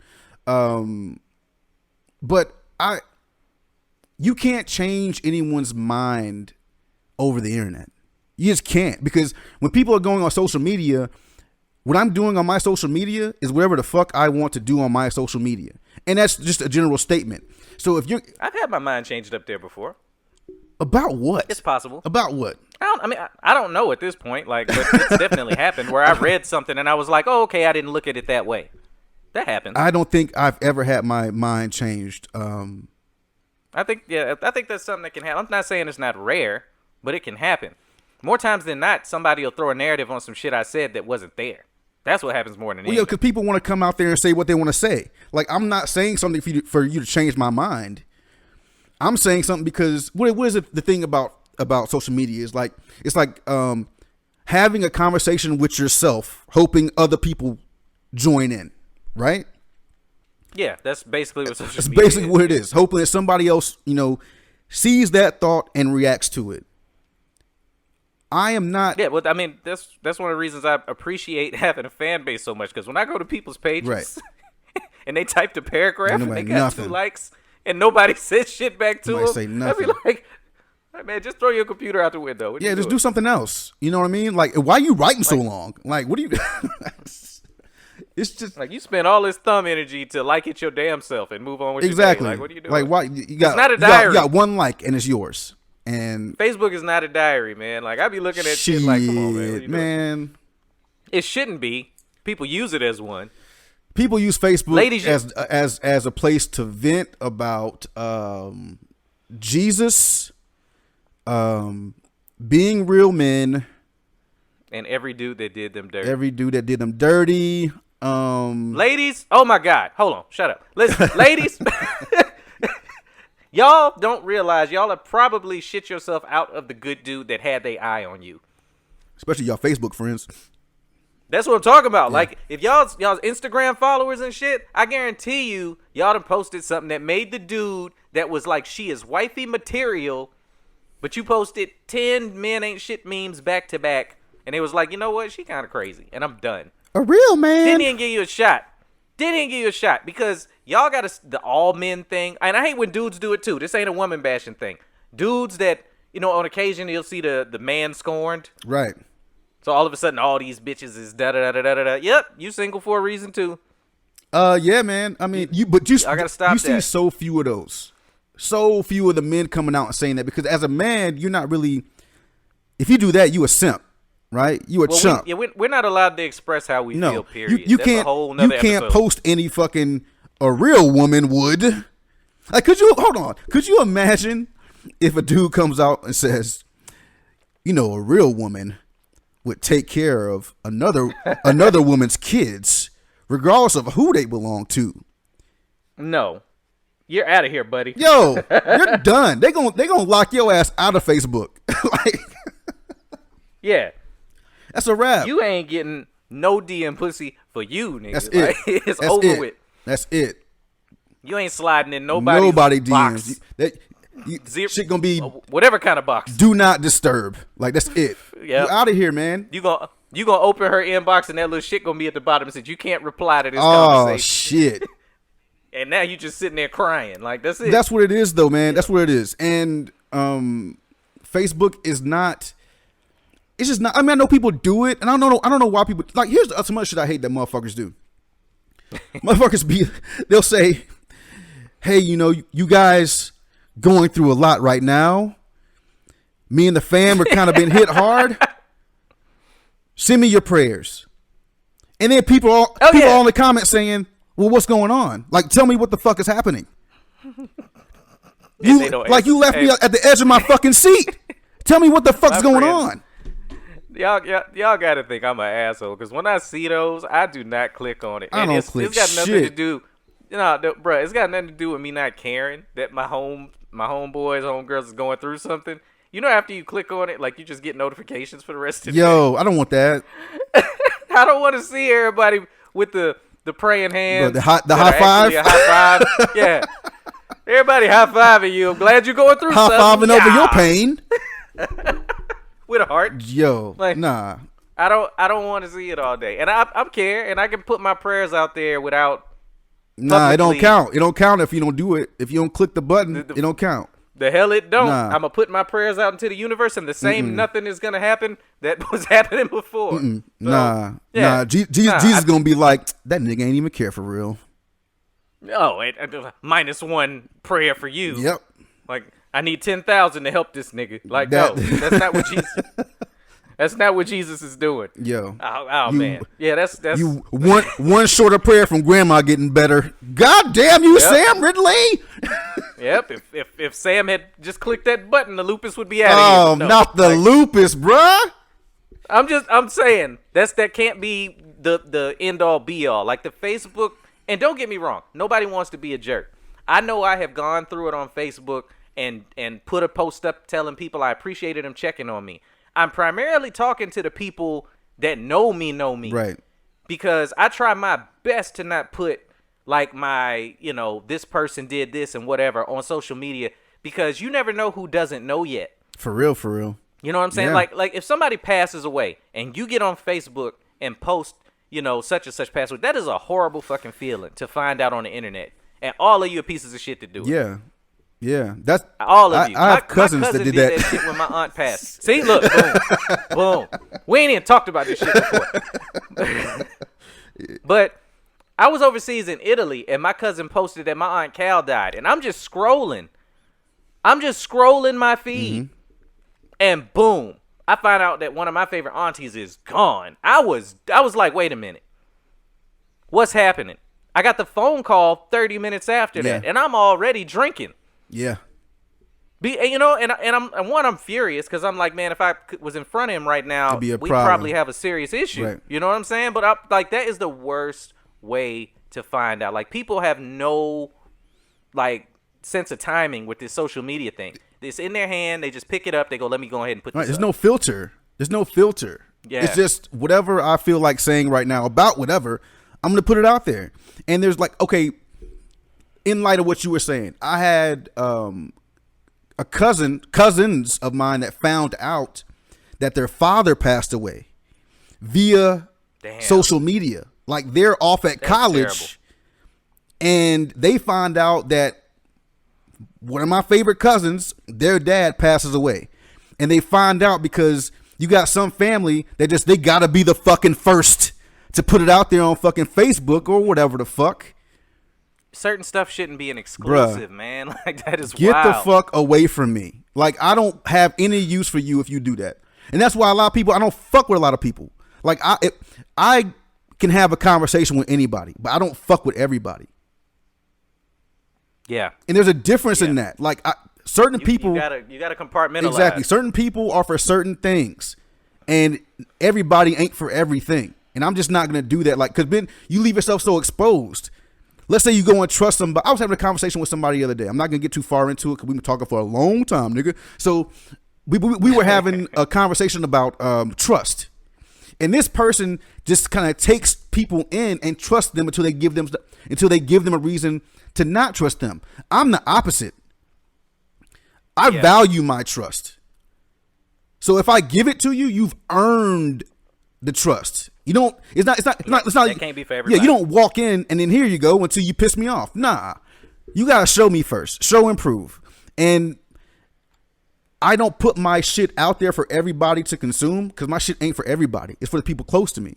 But you can't change anyone's mind over the internet. You just can't, because when people are going on social media, what I'm doing on my social media is whatever the fuck I want to do on my social media. And that's just a general statement. So if I've had my mind changed up there before. About what? It's possible. About what? I don't know at this point, but it's definitely happened where I read something and I was like, oh, okay, I didn't look at it that way. That happens. I don't think I've ever had my mind changed. I think that's something that can happen. I'm not saying it's not rare, but it can happen. More times than not, somebody will throw a narrative on some shit I said that wasn't there. That's what happens more than anything. Well, because people want to come out there and say what they want to say. Like, I'm not saying something for you to change my mind. I'm saying something because what is it, the thing about social media is like, it's like having a conversation with yourself, hoping other people join in, right? Yeah, that's basically what social That's media basically is. what it is. Hoping that somebody else, sees that thought and reacts to it. I am not. Yeah, well, I mean, that's one of the reasons I appreciate having a fan base so much. Because when I go to people's pages, Right. and they typed a paragraph and Nobody- they got nothing. 2 likes, and nobody says shit back to Nobody them, say I'd nothing. be like, hey, man, just throw your computer out the window. What are Yeah, you just doing? do something else. You know what I mean? Like, why are you writing so long? Like, what do you? It's just Like, you spend all this thumb energy to like it your damn self and move on with exactly. your day. Like, what are you doing? Like, why? You got, It's not a you got- diary. You got 1 like and it's yours. And Facebook is not a diary, man. Like, I be looking at shit like, come on, man. What are you doing? man. It shouldn't be. People use it as one. People use Facebook Ladies, as a place to vent about Jesus, being real men, And every dude that did them dirty. every dude that did them dirty. Ladies, oh my God. Hold on. Shut up. Listen, ladies. Y'all don't realize y'all have probably shit yourself out of the good dude that had their eye on you. Especially y'all Facebook friends. That's what I'm talking about. Like, if y'all's Instagram followers and shit, I guarantee you, y'all done posted something that made the dude that was like, she is wifey material, but you posted 10 men ain't shit memes back to back, and it was like, you know what? She kind of crazy, and I'm done. A real man. Didn't even give you a shot. Because y'all got the all men thing. And I hate when dudes do it too. This ain't a woman bashing thing. Dudes that, on occasion you'll see the man scorned. Right. So all of a sudden all these bitches is da-da-da-da-da-da. Yep, you single for a reason too. Yeah, man. I mean, I gotta stop You see that. so few of those. So few of the men coming out and saying that, because as a man, you're not really. If you do that, you a simp, right? You a chump. We're not allowed to express how we feel, No, period. you That's can't. a whole You nother can't episode. post any fucking. A real woman would. Like, hold on? Could you imagine if a dude comes out and says, a real woman would take care of another woman's kids, regardless of who they belong to? No. You're out of here, buddy. Yo, you're done. They gonna lock your ass out of Facebook. Like, Yeah. that's a wrap. You ain't getting no DM pussy for you, nigga. That's Like, it. it's That's over it. with. That's it. You ain't sliding in nobody's Nobody box. DMs. Shit gonna be Whatever kind of box. do not disturb. Like, that's it. Yeah. You out of here, man. You gonna open her inbox and that little shit gonna be at the bottom and says you can't reply to this Oh conversation. shit. And now you just sitting there crying. Like, that's it. That's what it is, though, man. That's what it is. And Facebook is not. It's just not. I mean, I know people do it, and I don't know why people like. Here's some other shit I hate that motherfuckers do. They'll say, "Hey, you guys going through a lot right now. Me and the fam are kind of been hit hard. Send me your prayers." And then people Oh, people yeah. all in the comments saying, "Well, what's going on? Like, tell me what the fuck is happening." And they don't answer. You left me at the edge of my fucking seat. Tell me what the fuck's going on. Y'all gotta think I'm an asshole because when I see those, I do not click on it. I don't click It's got nothing to shit. do. Bro, it's got nothing to do with me not caring that my homeboys, homegirls is going through something. You know, after you click on it, like you just get notifications for the rest of the day. Yo, I don't want that. I don't want to see everybody with the praying hands. The high five. A high five. Yeah. Everybody high fiving you. I'm glad you're going through High something. fiving over your pain. With a heart. Yo, Like, nah. I don't want to see it all day, and I'm care, and I can put my prayers out there without. Nah, it don't publicly- count. It don't count if you don't do it. If you don't click the button, it don't count. The hell it don't. Nah. I'm gonna put my prayers out into the universe, and the same nothing is gonna happen that was happening before. So, Nah. Jesus, Nah, Jesus gonna be like, that nigga ain't even care for real. Oh, -1 prayer for you. Yep. Like I need 10,000 to help this nigga. Like That- no, that's not what Jesus. That's not what Jesus is doing. Yo. Oh man. Yeah, that's You one shorter prayer from grandma getting better. God damn you, Yep. Sam Ridley. Yep. If Sam had just clicked that button, the lupus would be out of Oh, here. No, not the lupus, bruh. I'm saying that can't be the end all be all. Like the Facebook, and don't get me wrong, nobody wants to be a jerk. I know I have gone through it on Facebook and put a post up telling people I appreciated them checking on me. I'm primarily talking to the people that know me. Right. Because I try my best to not put like my, this person did this and whatever on social media because you never know who doesn't know yet. For real. You know what I'm saying? Yeah. Like if somebody passes away and you get on Facebook and post, such and such passed away, that is a horrible fucking feeling to find out on the internet. And all of you are pieces of shit to do it. Yeah. Yeah. That's All of you. I have My cousins cousin that did that that. shit when my aunt passed. See, look, boom. We ain't even talked about this shit before. But I was overseas in Italy, and my cousin posted that my Aunt Cal died. And I'm just scrolling. My feed. And boom. I find out that one of my favorite aunties is gone. I was like, wait a minute. What's happening? I got the phone call 30 minutes after that, and I'm already drinking. Yeah. I'm furious because I'm like, man, if I was in front of him right now, It'd be a we'd problem. probably have a serious issue. Right. You know what I'm saying? But that is the worst way to find out. Like, people have no sense of timing with this social media thing. It's in their hand. They just pick it up. They go, let me go ahead and put Right. this There's up. no filter. Yeah. It's just whatever I feel like saying right now about whatever, I'm gonna put it out there. And there's okay, in light of what you were saying, I had a cousins of mine that found out that their father passed away via social media. Like they're off at college, and they find out that one of my favorite cousins, their dad passes away. And they find out because you got some family that they gotta be the fucking first to put it out there on fucking Facebook or whatever the fuck. Certain stuff shouldn't be an exclusive, man. Like, that is Get wild. the fuck away from me. Like, I don't have any use for you if you do that. And that's why a lot of people, I don't fuck with a lot of people. Like, I can have a conversation with anybody, but I don't fuck with everybody. Yeah. And there's a difference in that. Like, certain people. You gotta compartmentalize. Exactly. Certain people are for certain things, and everybody ain't for everything. And I'm just not gonna do that. Like, cause then you leave yourself so exposed. Let's say you go and trust somebody. I was having a conversation with somebody the other day. I'm not gonna get too far into it because we've been talking for a long time, nigga. So we were having a conversation about trust, and this person just kind of takes people in and trusts them until they give them a reason to not trust them. I'm the opposite. I value my trust. So if I give it to you, you've earned the trust. You don't. It's not. That can't be for everybody. Yeah, you don't walk in and then here you go until you piss me off. Nah, you gotta show me first. Show and prove. And I don't put my shit out there for everybody to consume because my shit ain't for everybody. It's for the people close to me.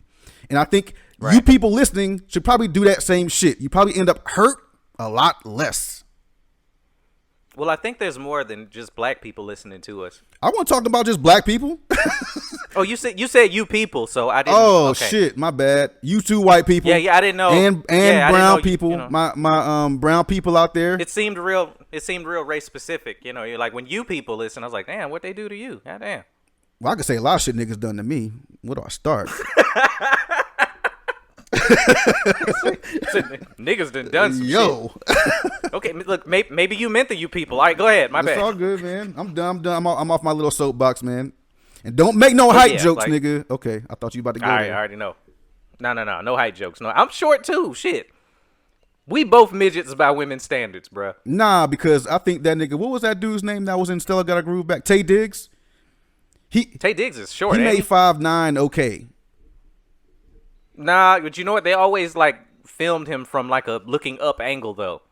And I think you people listening should probably do that same shit. You probably end up hurt a lot less. Well, I think there's more than just black people listening to us. I want to talk about just black people. Oh, you said you people, so I didn't. Oh okay. shit, my bad. You two white people. Yeah, I didn't know. And Yeah, I didn't brown know, people. you know. My brown people out there. It seemed real race specific. You know, you're like when you people listen, I was like, damn, what they do to you? God damn. Well, I could say a lot of shit niggas done to me. Where do I start? Niggas done some Yo. shit. Okay, look, maybe you meant the you people. All right, go ahead. My It's bad. all good, man. I'm done. I'm off my little soapbox, man. And don't make no height jokes, like, nigga. Okay, I thought you about to go All right, there. I already know. No height jokes. No, I'm short too. Shit. We both midgets by women's standards, bruh. Nah, because I think that nigga, what was that dude's name that was in Stella Got a Groove Back? Tay Diggs? Tay Diggs is short. He ain't made 5'9" okay. Nah, but you know what? They always like filmed him from like a looking up angle though.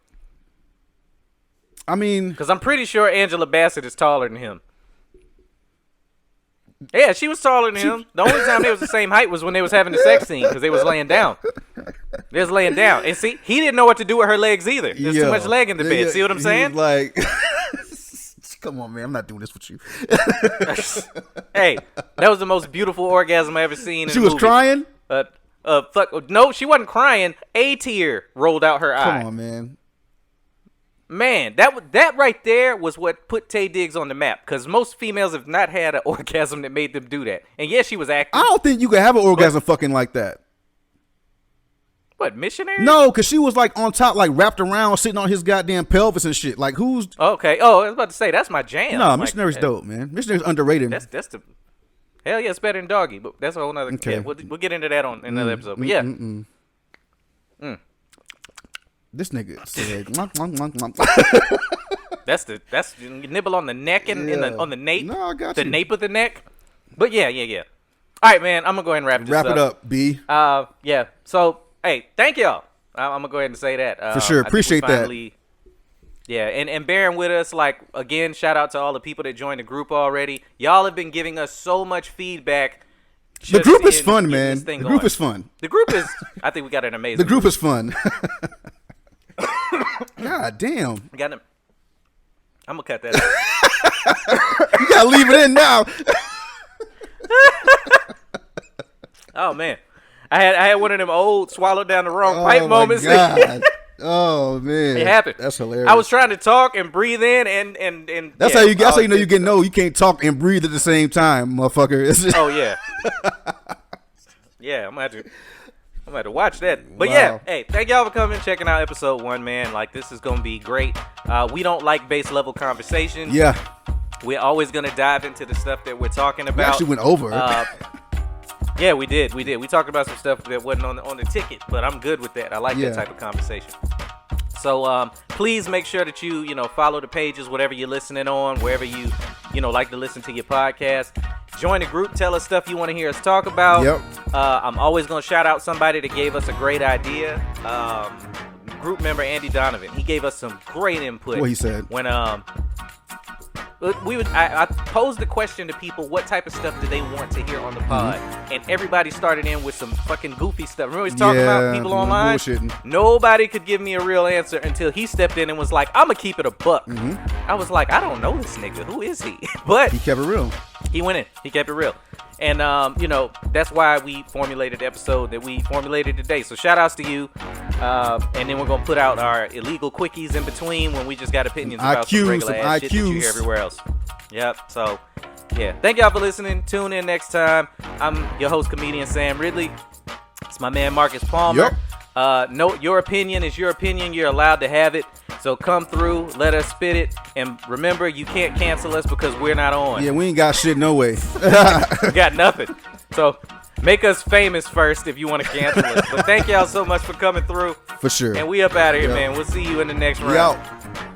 I mean, Because I'm pretty sure Angela Bassett is taller than him. Yeah, she was taller than him. The only time they was the same height was when they was having the sex scene because they was laying down. They was laying down. And see, he didn't know what to do with her legs either. There's too much leg in the bed. See what I'm saying? Like, come on, man. I'm not doing this with you. Hey, that was the most beautiful orgasm I ever seen. She was crying? Fuck. No, she wasn't crying. A tear rolled out her eye. Come on, man. Man, that right there was what put Tay Diggs on the map. Because most females have not had an orgasm that made them do that. And yes, she was acting. I don't think you could have an orgasm fucking like that. What, missionary? No, because she was like on top, like wrapped around, sitting on his goddamn pelvis and shit. Like, who's. Okay. Oh, I was about to say, that's my jam. No, Like, missionary's dope, man. Missionary's underrated. That's the. Hell yeah, it's better than doggy, but that's a whole nother. Okay. Yeah, we'll get into that on another episode. But yeah. This nigga said. Mwah, mwah, mwah, mwah. That's nibble on the neck and on the nape. No, I got the you. nape of the neck. But yeah. All right, man. I'm gonna go ahead and wrap this up. Wrap it up, B. Yeah. So hey, thank y'all. I'm gonna go ahead and say that. For sure. I think Appreciate we finally, yeah, and bearing with us. Like again, shout out to all the people that joined the group already. Y'all have been giving us so much feedback. The group is fun, getting man. this thing The group going. is fun. The group is. I think we got an amazing. The group is fun. God damn. Got him. I'm gonna cut that out. You gotta leave it in now. Oh man, I had one of them old swallow down the wrong pipe Oh, my moments. God. Oh man, It happened. That's hilarious. I was trying to talk and breathe in and That's yeah, how you. That's how all you know you this get stuff. no. You can't talk and breathe at the same time, motherfucker. It's just, Oh yeah. Yeah, I'm gonna have to watch that. But Wow. yeah, hey, thank y'all for coming, checking out episode 1, man. Like this is gonna be great. We don't like base level conversation. yeah. We're always gonna dive into the stuff that we're talking We about. actually went over. Yeah, we did. We talked about some stuff that wasn't on the ticket, but I'm good with that. I like Yeah. that type of conversation. So please make sure that you follow the pages, whatever you're listening on, wherever you like to listen to your podcast. Join the group. Tell us stuff you want to hear us talk about. Yep. I'm always going to shout out somebody that gave us a great idea. Group member Andy Donovan. He gave us some great input. What he said. When I posed the question to people, what type of stuff do they want to hear on the pod? And everybody started in with some fucking goofy stuff. Remember we was talking about people online? Bullshitting. Nobody could give me a real answer until he stepped in and was like, I'm going to keep it a buck. I was like, I don't know this nigga. Who is he? But He kept it real. he went in. He kept it real. And, that's why we formulated the episode that we formulated today. So shout outs to you. And then we're going to put out our illegal quickies in between when we just got opinions about some regular ass shit that you hear everywhere else. Yep. So, yeah. Thank y'all for listening. Tune in next time. I'm your host, comedian Sam Ridley. It's my man, Marcus Palmer. No, your opinion is your opinion. You're allowed to have it. So come through, let us spit it, and remember, you can't cancel us because we're not on. Yeah, we ain't got shit no way. We got nothing. So make us famous first if you want to cancel us. But thank y'all so much for coming through. For sure. And we up out of here, Yeah. man. We'll see you in the next round. We out.